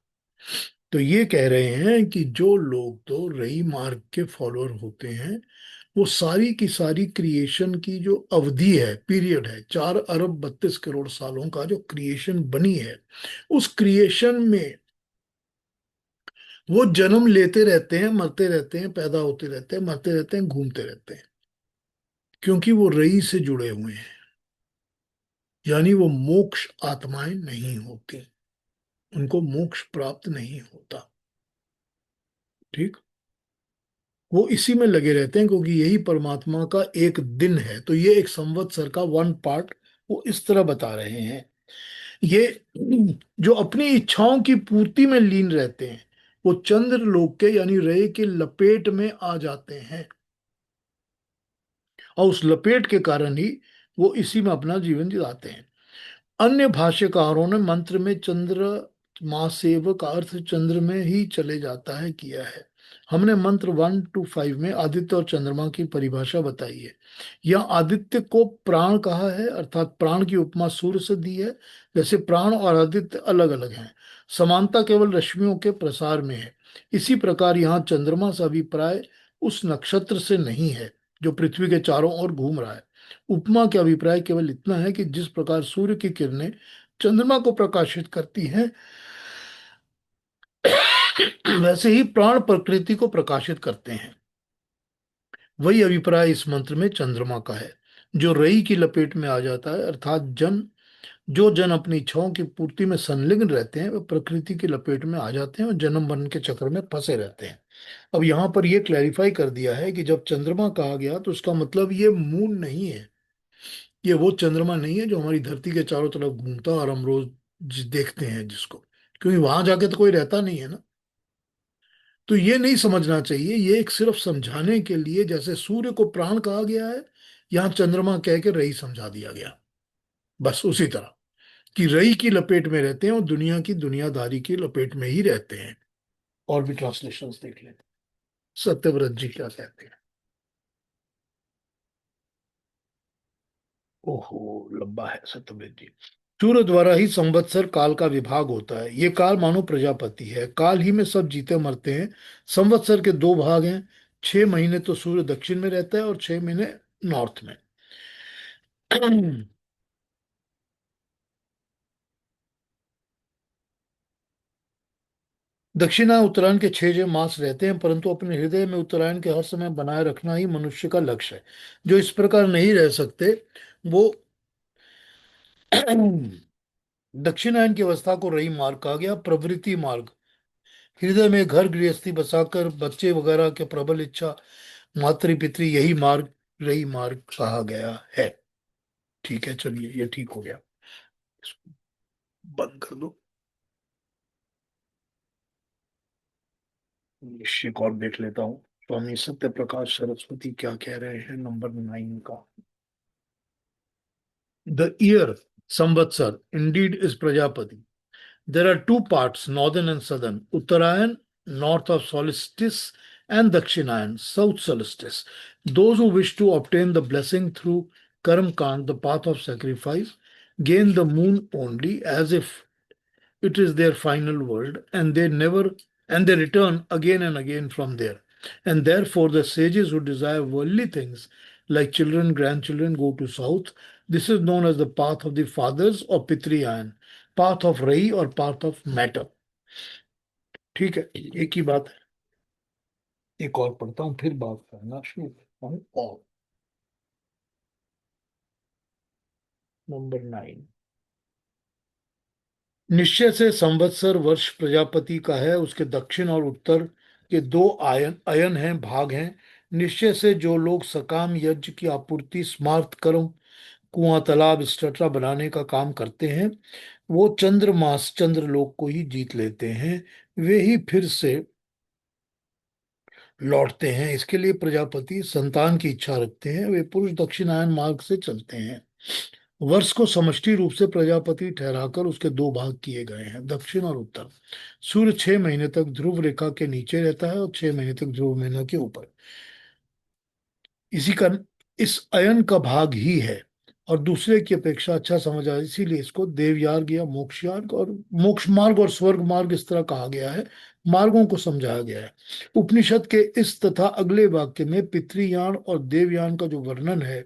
तो ये कह रहे हैं कि जो लोग तो रई मार्ग के फॉलोअर होते हैं वो सारी की सारी क्रिएशन की जो अवधि है, पीरियड है, 4 अरब 32 करोड़ सालों का जो क्रिएशन बनी है, उस क्रिएशन में वो जन्म लेते रहते हैं, मरते रहते हैं, पैदा होते रहते हैं, मरते रहते हैं, घूमते रहते हैं, क्योंकि वो रई से जुड़े हुए हैं। यानी वो मोक्ष आत्माएं नहीं होती, उनको मोक्ष प्राप्त नहीं होता। ठीक, वो इसी में लगे रहते हैं क्योंकि यही परमात्मा का एक दिन है। तो ये एक संवत्सर का वन पार्ट वो इस तरह बता रहे हैं। ये जो अपनी इच्छाओं की पूर्ति में लीन रहते हैं वो चंद्र लोक के यानी रे के लपेट में आ जाते हैं, और उस लपेट के कारण ही वो इसी में अपना जीवन जिलाते हैं। अन्य भाष्यकारों ने मंत्र में चंद्र मासेव का अर्थ चंद्र में ही चले जाता है किया है। हमने मंत्र 1 to 5 में आदित्य और चंद्रमा की परिभाषा बताई है। यह आदित्य को प्राण कहा है, अर्थात प्राण की उपमा सूर्य से दी है। जैसे प्राण और आदित्य अलग अलग हैं, समानता केवल रश्मियों के प्रसार में है। इसी प्रकार यहाँ चंद्रमा से अभिप्राय उस नक्षत्र से नहीं है जो पृथ्वी के चारों ओर घूम रहा है। उपमा के अभिप्राय केवल इतना है कि जिस प्रकार सूर्य की किरणें चंद्रमा को प्रकाशित करती हैं वैसे ही प्राण प्रकृति को प्रकाशित करते हैं। वही अभिप्राय इस मंत्र में चंद्रमा का है जो रई की लपेट में आ जाता है, अर्थात जो जन अपनी इच्छाओं की पूर्ति में संलग्न रहते हैं वे प्रकृति की लपेट में आ जाते हैं और जन्म मरण के चक्र में फंसे रहते हैं। अब यहाँ पर यह क्लैरिफाई कर दिया है कि जब चंद्रमा कहा गया तो उसका मतलब ये मून नहीं है, ये वो चंद्रमा नहीं है जो हमारी धरती के चारों तरफ घूमता है और हम रोज देखते हैं जिसको, क्योंकि वहां जाके तो कोई रहता नहीं है ना। तो ये नहीं समझना चाहिए, ये एक सिर्फ समझाने के लिए, जैसे सूर्य को प्राण कहा गया है, यहाँ चंद्रमा कह के रई समझा दिया गया। बस उसी तरह कि रई की लपेट में रहते हैं और दुनिया की दुनियादारी की लपेट में ही रहते हैं। और भी ट्रांसलेशंस देख लेते हैं, सत्यव्रत जी क्या कहते हैं। ओहो, लंबा है सत्यव्रत जी। सूर्य द्वारा ही संवत्सर काल का विभाग होता है। ये काल मानो प्रजापति है, काल ही में सब जीते मरते हैं। संवत्सर के 2 भाग हैं। 6 महीने तो सूर्य दक्षिण में रहता है और 6 महीने नॉर्थ में। दक्षिणा उत्तरायण के 6 मास रहते हैं, परंतु अपने हृदय में उत्तरायण के हर समय बनाए रखना ही मनुष्य का लक्ष्य है। जो इस प्रकार नहीं रह सकते वो दक्षिणायन की अवस्था को रही मार्ग कहा गया। प्रवृत्ति मार्ग, हृदय में घर गृहस्थी बसाकर बच्चे वगैरह के प्रबल इच्छा, मातृ पितृ, यही मार्ग रही मार्ग कहा गया है। ठीक है, चलिए ये ठीक हो गया, इसको बंद कर दो। निश्चय और देख लेता हूँ स्वामी सत्य प्रकाश सरस्वती क्या कह रहे हैं नंबर 9 का। द ईयर संवत्सर indeed is Prajapati. There are two parts, northern and southern. Uttarayan, north of solstice, and Dakshinayan, south solstice. Those who wish to obtain the blessing through Karam Kand, the path of sacrifice, gain the moon only as if it is their final world, and they return again and again from there. And therefore, the sages who desire worldly things, like children, grandchildren, go to south. This is known as the path of the fathers or Pitriyan, path of Rai or path of matter. ठीक है, एक ही बात है। एक और पढ़ता हूँ, फिर बात करना शुरू करता हूँ। और नंबर 9, निश्चय से संवत्सर वर्ष प्रजापति का है, उसके दक्षिण और उत्तर के दो आयन अयन हैं, भाग हैं। निश्चय से जो लोग सकाम यज्ञ की आपूर्ति, स्मार्त कर्म, कुआं तालाब एक्सेट्रा बनाने का काम करते हैं, वो चंद्रमास चंद्रलोक को ही जीत लेते हैं। वे ही फिर से लौटते हैं। इसके लिए प्रजापति संतान की इच्छा रखते हैं। वे पुरुष दक्षिणायन मार्ग से चलते हैं। वर्ष को समष्टि रूप से प्रजापति ठहराकर उसके दो भाग किए गए हैं, दक्षिण और उत्तर। सूर्य 6 महीने तक ध्रुव रेखा के नीचे रहता है और 6 महीने तक ध्रुव महीना के ऊपर। इसी का इस अयन का भाग ही है और दूसरे की अपेक्षा अच्छा समझा है, इसीलिए इसको देवयार्ग या मोक्ष मार्ग और स्वर्ग मार्ग इस तरह कहा गया है। मार्गों को समझाया गया है। उपनिषद के इस तथा अगले वाक्य में पितृयान और देवयान का जो वर्णन है,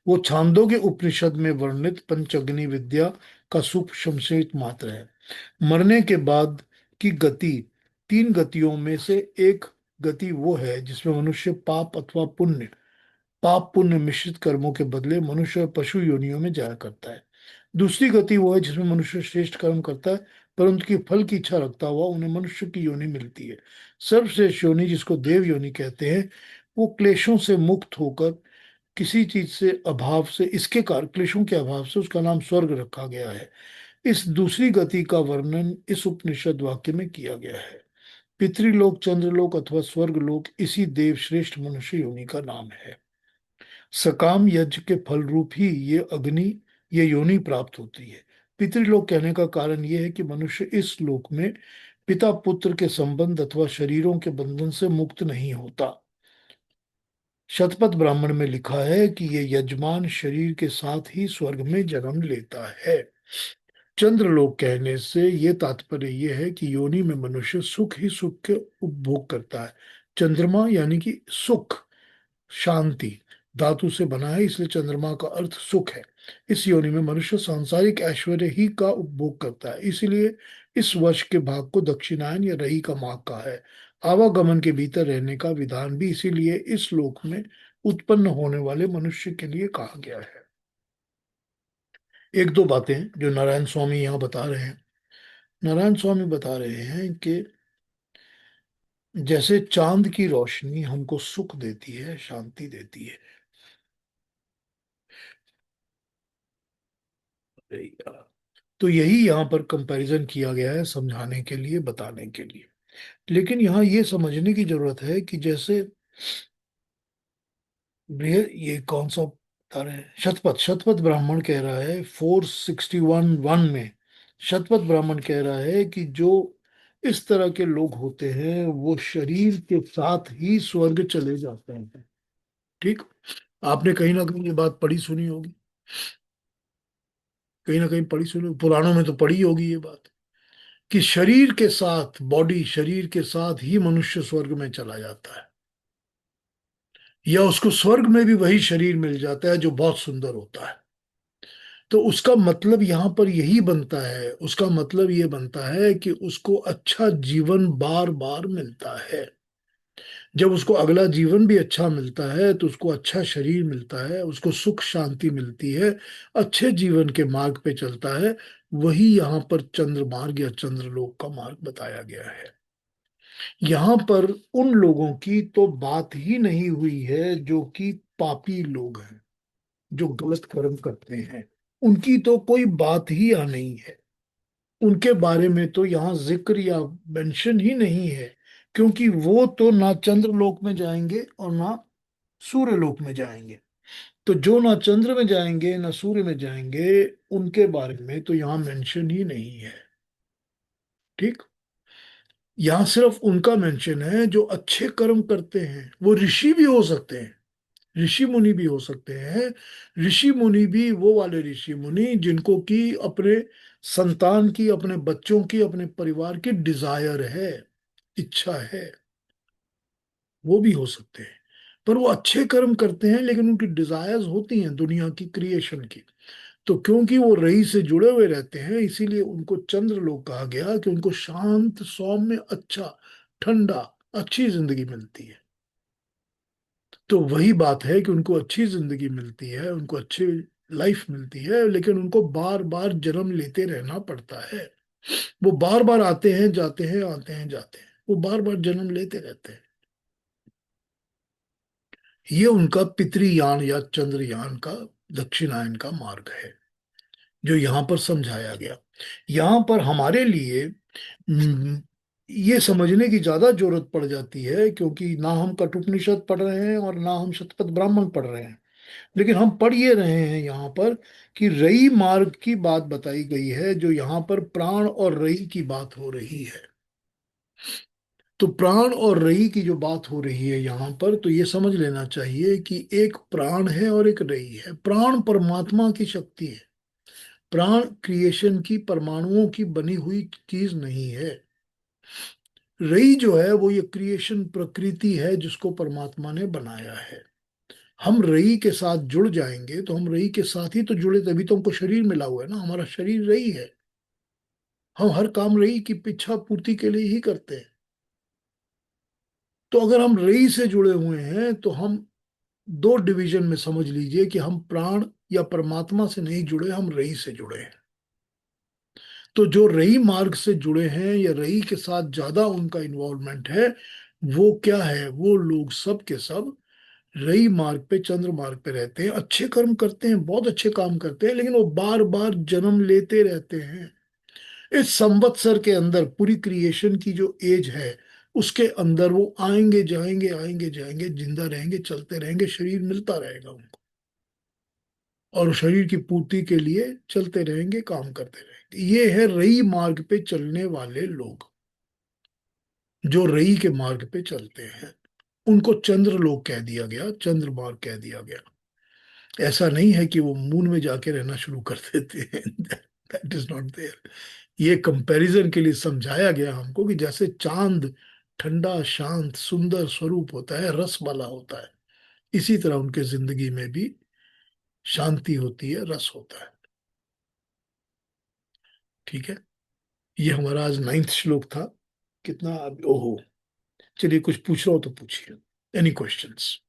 वो छांदोग्य उपनिषद में वर्णित पंचअग्नि विद्या का सूक्ष्म संक्षेप मात्र है। मरने के बाद की गति 3 गतियों में से एक गति वो है जिसमें मनुष्य पाप पुण्य मिश्रित कर्मों के बदले मनुष्य और पशु योनियों में जाया करता है। दूसरी गति वो है जिसमें मनुष्य श्रेष्ठ कर्म करता है, परंतु की फल की इच्छा रखता हुआ उन्हें मनुष्य की योनि मिलती है। सर्वश्रेष्ठ योनि, जिसको देव योनि कहते हैं, वो क्लेशों से मुक्त होकर किसी चीज से अभाव से, इसके कारण क्लेशों के अभाव से उसका नाम स्वर्ग रखा गया है। इस दूसरी गति का वर्णन इस उपनिषद वाक्य में किया गया है। पितृलोक, चंद्रलोक अथवा स्वर्गलोक इसी देव श्रेष्ठ मनुष्य योनि का नाम है। सकाम यज्ञ के फल रूप ही ये योनि प्राप्त होती है। पितृलोक कहने का कारण यह है कि मनुष्य इस लोक में पिता पुत्र के संबंध अथवा शरीरों के बंधन से मुक्त नहीं होता। शतपथ ब्राह्मण में लिखा है कि ये यजमान शरीर के साथ ही स्वर्ग में जन्म लेता है। चंद्रलोक कहने से ये तात्पर्य ये है कि योनि में मनुष्य सुख ही सुख के उपभोग करता है। चंद्रमा यानी कि सुख, शांति धातु से बना है, इसलिए चंद्रमा का अर्थ सुख है। इस योनि में मनुष्य सांसारिक ऐश्वर्य ही का उपभोग करता है, इसलिए इस वर्ष के भाग को दक्षिणायन या रही का माह कहा है। आवागमन के भीतर रहने का विधान भी इसीलिए इस लोक में उत्पन्न होने वाले मनुष्य के लिए कहा गया है। एक दो बातें जो नारायण स्वामी यहाँ बता रहे हैं। नारायण स्वामी बता रहे हैं कि जैसे चांद की रोशनी हमको सुख देती है, शांति देती है। अरे यार, तो यही यहाँ पर कंपैरिजन किया गया है, समझाने के लिए, बताने के लिए। लेकिन यहाँ ये समझने की जरूरत है कि जैसे ये कौन सा बता रहे हैं, शतपथ शतपथ ब्राह्मण कह रहा है 461 में। शतपथ ब्राह्मण कह रहा है कि जो इस तरह के लोग होते हैं वो शरीर के साथ ही स्वर्ग चले जाते हैं। ठीक। आपने कहीं ना कहीं ये बात पढ़ी सुनी होगी, कहीं ना कहीं पढ़ी सुनी, पुराणों में तो पढ़ी होगी ये बात, कि शरीर के साथ, बॉडी शरीर के साथ ही मनुष्य स्वर्ग में चला जाता है, या उसको स्वर्ग में भी वही शरीर मिल जाता है जो बहुत सुंदर होता है। तो उसका मतलब यहां पर यही बनता है, उसका मतलब ये बनता है कि उसको अच्छा जीवन बार बार मिलता है। जब उसको अगला जीवन भी अच्छा मिलता है तो उसको अच्छा शरीर मिलता है, उसको सुख शांति मिलती है, अच्छे जीवन के मार्ग पे चलता है। वही यहाँ पर चंद्र मार्ग या चंद्रलोक का मार्ग बताया गया है। यहाँ पर उन लोगों की तो बात ही नहीं हुई है जो कि पापी लोग हैं, जो गलत कर्म करते हैं। उनकी तो कोई बात ही यहाँ नहीं है। उनके बारे में तो यहाँ जिक्र या मेंशन ही नहीं है, क्योंकि वो तो ना चंद्रलोक में जाएंगे और ना सूर्य लोक में जाएंगे। तो जो ना चंद्र में जाएंगे ना सूर्य में जाएंगे, उनके बारे में तो यहाँ मेंशन ही नहीं है। ठीक। यहाँ सिर्फ उनका मेंशन है जो अच्छे कर्म करते हैं। वो ऋषि भी हो सकते हैं, ऋषि मुनि भी हो सकते हैं। ऋषि मुनि भी वो वाले ऋषि मुनि जिनको कि अपने संतान की, अपने बच्चों की, अपने परिवार की डिजायर है, इच्छा है, वो भी हो सकते हैं। पर वो अच्छे कर्म करते हैं लेकिन उनकी डिजायर्स होती हैं दुनिया की, क्रिएशन की। तो क्योंकि वो रई से जुड़े हुए रहते हैं, इसीलिए उनको चंद्र लोग कहा गया, कि उनको शांत, सौम्य, अच्छा, ठंडा, अच्छी जिंदगी मिलती है। तो वही बात है कि उनको अच्छी जिंदगी मिलती है, उनको अच्छी लाइफ मिलती है, लेकिन उनको बार बार जन्म लेते रहना पड़ता है। वो बार बार आते हैं जाते हैं, आते हैं जाते हैं, वो बार बार जन्म लेते रहते हैं। ये उनका पितृयान या चंद्रयान का, दक्षिणायन का मार्ग है, जो यहाँ पर समझाया गया। यहाँ पर हमारे लिए ये समझने की ज्यादा जरूरत पड़ जाती है, क्योंकि ना हम कठोपनिषद पढ़ रहे हैं और ना हम शतपथ ब्राह्मण पढ़ रहे हैं, लेकिन हम पढ़ ये रहे हैं यहाँ पर कि रई मार्ग की बात बताई गई है, जो यहाँ पर प्राण और रई की बात हो रही है। तो प्राण और रई की जो बात हो रही है यहाँ पर, तो ये समझ लेना चाहिए कि एक प्राण है और एक रई है। प्राण परमात्मा की शक्ति है। प्राण क्रिएशन की, परमाणुओं की बनी हुई चीज नहीं है। रई जो है वो ये क्रिएशन प्रकृति है, जिसको परमात्मा ने बनाया है। हम रई के साथ जुड़ जाएंगे तो हम रई के साथ ही तो जुड़े, तभी तो हमको शरीर मिला हुआ है ना, हमारा शरीर रई है। हम हर काम रई की इच्छा पूर्ति के लिए ही करते हैं। तो अगर हम रई से जुड़े हुए हैं तो हम दो डिवीजन में समझ लीजिए कि हम प्राण या परमात्मा से नहीं जुड़े, हम रई से जुड़े हैं। तो जो रई मार्ग से जुड़े हैं या रई के साथ ज्यादा उनका इन्वॉल्वमेंट है, वो क्या है, वो लोग सब के सब रई मार्ग पे, चंद्र मार्ग पे रहते हैं, अच्छे कर्म करते हैं, बहुत अच्छे काम करते हैं, लेकिन वो बार बार जन्म लेते रहते हैं। इस संवत्सर के अंदर पूरी क्रिएशन की जो एज है, उसके अंदर वो आएंगे जाएंगे, आएंगे जाएंगे, जिंदा रहेंगे, चलते रहेंगे, शरीर मिलता रहेगा उनको, और शरीर की पूर्ति के लिए चलते रहेंगे, काम करते रहेंगे। ये है रई मार्ग पे चलने वाले लोग, जो रई के मार्ग पे चलते हैं। उनको चंद्र लोग कह दिया गया, चंद्र मार्ग कह दिया गया। ऐसा नहीं है कि वो मून में जाके रहना शुरू कर देते हैं। That is not there. ये कंपैरिजन के लिए समझाया गया हमको, कि जैसे चांद ठंडा, शांत, सुंदर स्वरूप होता है, रस वाला होता है, इसी तरह उनके जिंदगी में भी शांति होती है, रस होता है। ठीक है। ये हमारा आज 9वां श्लोक था। कितना ओहो। चलिए, कुछ पूछ रहा हो तो पूछिए। Any questions?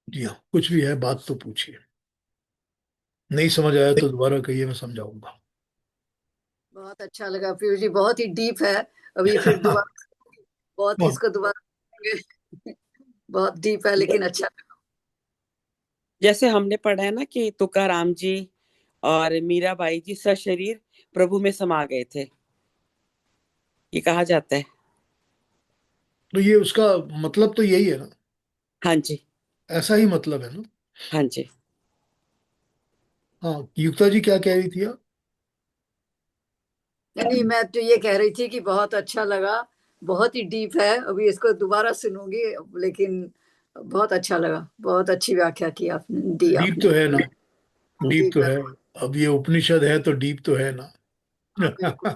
जी हाँ, कुछ भी है बात तो पूछिए। नहीं समझ आया तो दोबारा कहिए, मैं समझाऊंगा। बहुत अच्छा लगा पीयूष जी, बहुत ही डीप है। अभी फिर दोबारा, बहुत हाँ, इसको दोबारा बहुत डीप है, लेकिन अच्छा। जैसे हमने पढ़ा है ना कि तुकाराम जी और मीराबाई जी सशरीर प्रभु में समा गए थे, ये कहा जाता है। तो ये उसका मतलब तो यही है ना, हाँ जी। ऐसा ही मतलब है ना। हाँ जी। हाँ, युक्ता जी क्या कह रही थी आप? नहीं, मैं तो ये कह रही थी कि बहुत अच्छा लगा, बहुत ही डीप है। अभी इसको दोबारा सुनूंगी, लेकिन बहुत अच्छा लगा, बहुत अच्छी व्याख्या की आपने, दी डीप तो आपने। है ना, डीप डीप तो है। है। अब ये उपनिषद है तो डीप तो है ना। हाँ, बिल्कुल।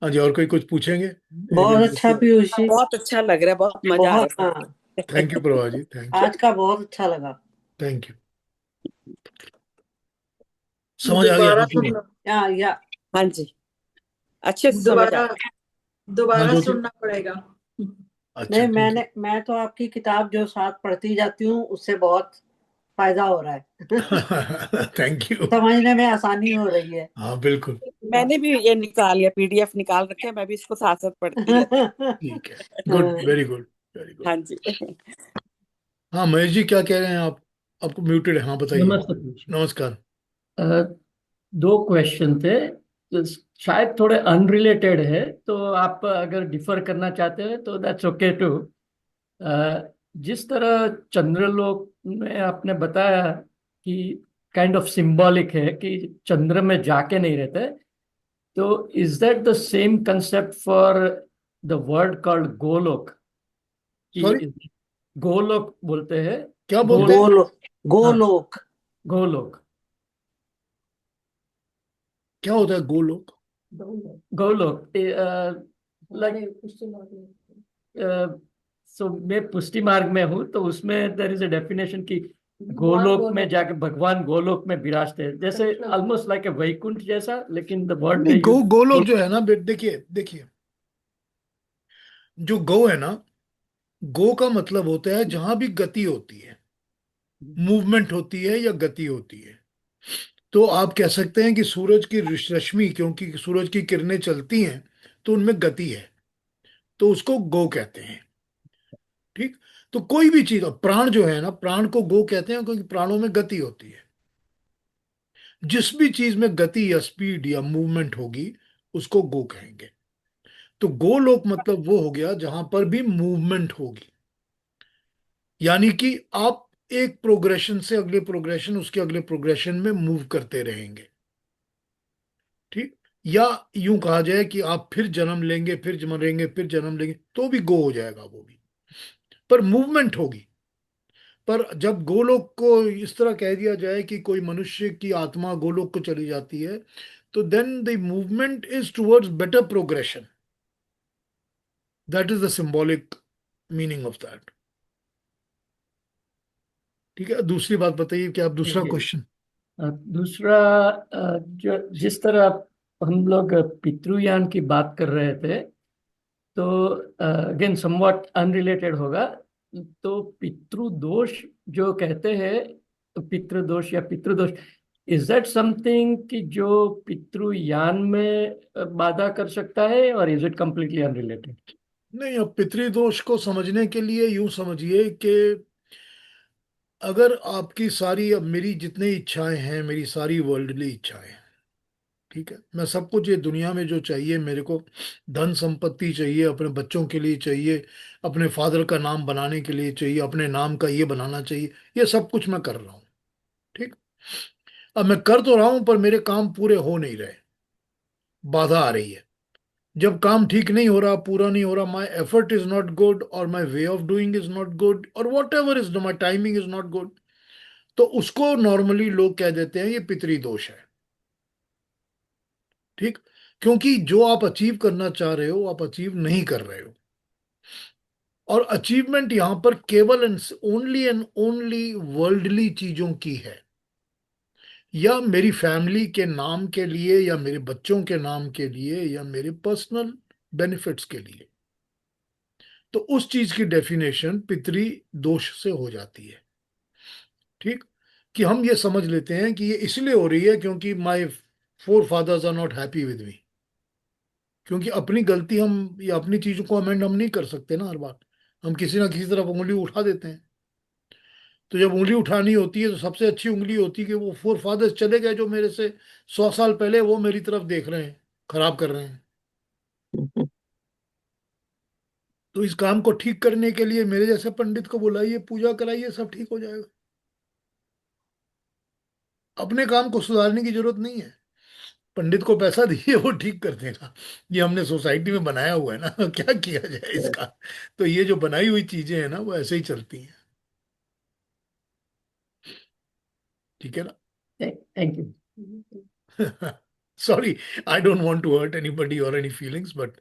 हाँ जी, और कोई कुछ पूछेंगे? बहुत अच्छा पीयूष जी, बहुत अच्छा लग रहा है, बहुत मजा आ बहुत। रहा है हाँ, thank you Prabha ji, thank you. आज का बहुत अच्छा लगा। Thank you. समझ आ गया दोबारा ना पूरा? सुनना, या हाँ जी, अच्छे से समझ आ दोबारा रहा हाँ, दोबारा ज्योति। सुनना पड़ेगा। अच्छा, नहीं, ठीक मैं तो आपकी किताब जो साथ पढ़ती जाती हूँ, उससे बहुत फायदा हो रहा है। है। Thank you. समझने में आसानी हो रही है। हाँ, बिल्कुल। है। मैंने भी ये निकाल लिया, पीडीएफ निकाल रखे हैं, मैं भी इसको साथ साथ पढ़ती रहती ठीक है। गुड, हूँ। Very good, very good. हाँ जी। हाँ, महेश जी क्या कह रहे हैं आप? आपको म्यूटेड है, हाँ बताइए। नमस्ते पीयूष। नमस्कार। अ, दो क्वेश्चन थे, तो शायद थोड़े अनरिलेटेड है, तो आप अगर डिफर करना चाहते हैं तो दैट्स ओके टू। जिस तरह चंद्रलोक में आपने बताया कि काइंड ऑफ सिंबॉलिक है कि चंद्र में जाके नहीं रहते, तो is that the same concept for the word called Golok? Sorry, कि गोलोक बोलते हैं। क्या बोलते हैं? गोलोक, हाँ, गोलोक। गोलोक। क्या होता है गोलोक? गोलोक, लाइक सो मैं पुष्टि मार्ग में हूँ, तो उसमें देयर इज अ डेफिनेशन कि भगवान गोलोक गोलोक में जाके भगवान गोलोक में विराजते हैं, जैसे Krishna almost like a Vaikuntha जैसा, लेकिन द वर्ड दे नहीं, यूज गोलोक जो है ना, देखिए देखिए, जो गो है ना, गो का मतलब होता है जहां भी गति होती है, मूवमेंट होती है या गति होती है। तो आप कह सकते हैं कि सूरज की रश्मि, क्योंकि सूरज की किरणें चलती हैं तो उनमें गति है, तो उसको गो कहते हैं। ठीक। तो कोई भी चीज, प्राण जो है ना, प्राण को गो कहते हैं क्योंकि प्राणों में गति होती है। जिस भी चीज में गति या स्पीड या मूवमेंट होगी उसको गो कहेंगे। तो गोलोक मतलब वो हो गया जहां पर भी मूवमेंट होगी, यानी कि आप एक प्रोग्रेशन से अगले प्रोग्रेशन, उसके अगले प्रोग्रेशन में मूव करते रहेंगे। ठीक। या यूं कहा जाए कि आप फिर जन्म लेंगे, फिर जन्म लेंगे, फिर जन्म लेंगे, तो भी गो हो जाएगा वो भी, पर मूवमेंट होगी। पर जब गोलोक को इस तरह कह दिया जाए कि कोई मनुष्य की आत्मा गोलोक को चली जाती है, तो then the movement is towards better progression. That is the symbolic meaning of that. ठीक है, दूसरी बात बताइए कि आप दूसरा ये क्वेश्चन। दूसरा, जो जिस तरह हम लोग पितृयान की बात कर रहे थे, तो अगेन समवॉट अनरिलेटेड होगा। तो पितृदोष जो कहते हैं, तो पितृदोष या पितृदोष, इज दैट समथिंग कि जो पितृयान में बाधा कर सकता है, और इज इट कंप्लीटली अनरिलेटेड? नहीं, अब पितृदोष को समझने के लिए यूं समझिए कि अगर आपकी सारी, अब मेरी जितनी इच्छाएं हैं, मेरी सारी वर्ल्डली इच्छाएं हैं, ठीक है, मैं सब कुछ ये दुनिया में जो चाहिए मेरे को, धन संपत्ति चाहिए, अपने बच्चों के लिए चाहिए, अपने फादर का नाम बनाने के लिए चाहिए, अपने नाम का ये बनाना चाहिए, ये सब कुछ मैं कर रहा हूँ। ठीक। अब मैं कर तो रहा हूं पर मेरे काम पूरे हो नहीं रहे, बाधा आ रही है। जब काम ठीक नहीं हो रहा, पूरा नहीं हो रहा, my effort is not good और my way of doing is not good और whatever is, my timing is not good, तो उसको नॉर्मली लोग कह देते हैं ये पितरी दोष है। ठीक। क्योंकि जो आप अचीव करना चाह रहे हो आप अचीव नहीं कर रहे हो, और अचीवमेंट यहां पर केवल एंड ओनली वर्ल्डली चीजों की है, या मेरी फैमिली के नाम के लिए, या मेरे बच्चों के नाम के लिए, या मेरे पर्सनल बेनिफिट्स के लिए। तो उस चीज की डेफिनेशन पितरी दोष से हो जाती है। ठीक। कि हम ये समझ लेते हैं कि ये इसलिए हो रही है क्योंकि my forefathers are not happy with me. क्योंकि अपनी गलती हम या अपनी चीजों को अमेंड हम नहीं कर सकते ना, हर बार हम किसी ना किसी तरफ उंगली उठा देते हैं। तो जब उंगली उठानी होती है तो सबसे अच्छी उंगली होती है कि वो फोर फादर्स चले गए जो मेरे से 100 साल पहले, वो मेरी तरफ देख रहे हैं, खराब कर रहे हैं। तो इस काम को ठीक करने के लिए मेरे जैसे पंडित को बुलाइए, पूजा कराइए, सब ठीक हो जाएगा। अपने काम को सुधारने की जरूरत नहीं है, पंडित को पैसा दीजिए वो ठीक कर देगा। ये हमने सोसाइटी में बनाया हुआ है ना क्या किया जाए इसका। तो ये जो बनाई हुई चीजें हैं ना वो ऐसे ही चलती हैं। ठीक है थैंक यू। ना। Sorry, I don't want to hurt anybody और any feelings, but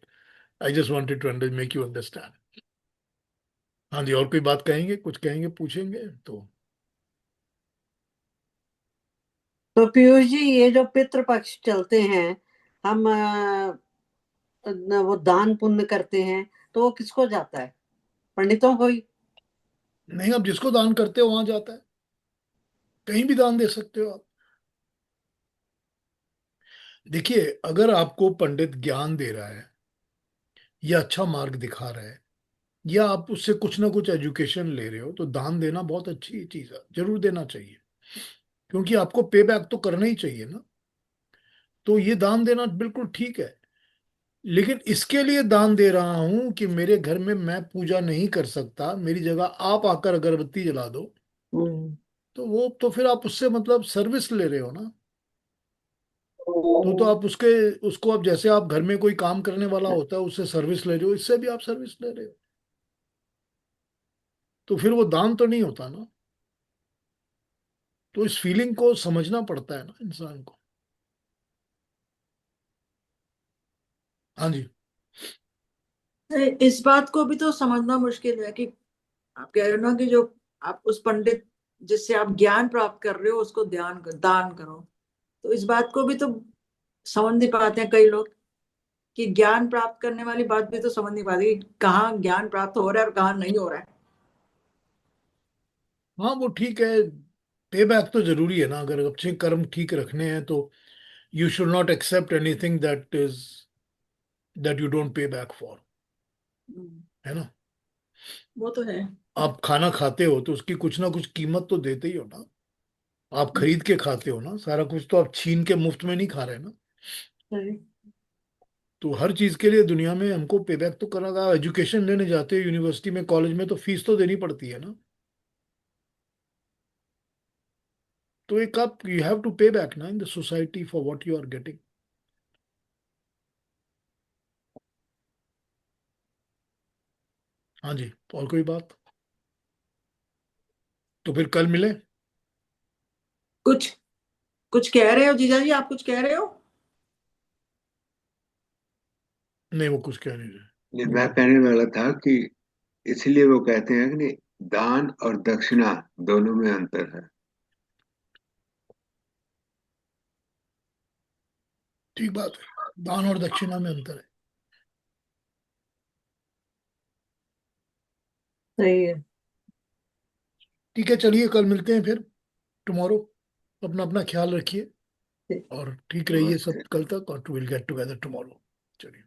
I just wanted to make you understand. हाँ जी, और कोई बात कहेंगे, कुछ कहेंगे, पूछेंगे तो। तो पीयूष जी, ये जो पितृपक्ष चलते हैं, हम वो दान पुण्य करते हैं, तो वो किसको जाता है? पंडितों को ही? नहीं, आप जिसको दान करते हो वहां जाता है, कहीं भी दान दे सकते हो आप। देखिए, अगर आपको पंडित ज्ञान दे रहा है या अच्छा मार्ग दिखा रहा है, या आप उससे कुछ ना कुछ एजुकेशन ले रहे हो, तो दान देना बहुत अच्छी चीज है, जरूर देना चाहिए। क्योंकि आपको पे बैक तो करना ही चाहिए ना। तो ये दान देना बिल्कुल ठीक है। लेकिन इसके लिए दान दे रहा हूं कि मेरे घर में मैं पूजा नहीं कर सकता, मेरी जगह आप आकर अगरबत्ती जला दो, हम्म। तो वो तो फिर आप उससे मतलब सर्विस ले रहे हो ना। तो आप उसके, उसको आप जैसे आप घर में कोई काम करने वाला होता है उससे सर्विस ले रहे हो, इससे भी आप सर्विस ले रहे हो, तो फिर वो दान तो नहीं होता ना। तो इस फीलिंग को समझना पड़ता है ना इंसान को। हाँ जी। इस बात को भी तो समझना मुश्किल है कि आप कह रहे हो ना कि जो आप उस पंडित जिससे आप ज्ञान प्राप्त कर रहे हो उसको दान करो। तो इस बात को भी तो समझ नहीं पाते हैं कई लोग कि ज्ञान प्राप्त करने वाली बात भी तो समझ नहीं पाते कि कहाँ ज्ञान प्राप्त हो रहा है और कहाँ नहीं हो रहा है। हाँ वो ठीक है, पे बैक तो जरूरी है ना, अगर अच्छे कर्म ठीक रखने हैं तो you should not accept anything that you don't pay back for, hmm, है ना। वो तो है। आप खाना खाते हो तो उसकी कुछ ना कुछ कीमत तो देते ही हो ना। आप खरीद के खाते हो ना, सारा कुछ तो आप छीन के मुफ्त में नहीं खा रहे ना। सही। तो हर चीज के लिए दुनिया में हमको पे बैक तो करना था। एजुकेशन लेने जाते हो यूनिवर्सिटी में, कॉलेज में, तो फीस तो देनी पड़ती है ना। तो एक आप you have to pay back ना in the society for what you are getting. हाँ जी, और कोई बात? तो फिर कल मिले। कुछ कुछ कह रहे हो जीजा जी, आप कुछ कह रहे हो? नहीं, वो कुछ कह नहीं रहे। नहीं, मैं कहने वाला था कि इसलिए वो कहते हैं कि नहीं, दान और दक्षिणा दोनों में अंतर है। ठीक बात है, दान और दक्षिणा में अंतर है। सही है। ठीक है, चलिए कल मिलते हैं फिर, टुमारो। अपना अपना ख्याल रखिए और ठीक रहिए सब नमस्ते। कल तक, और विल गेट टुगेदर टुमारो। चलिए।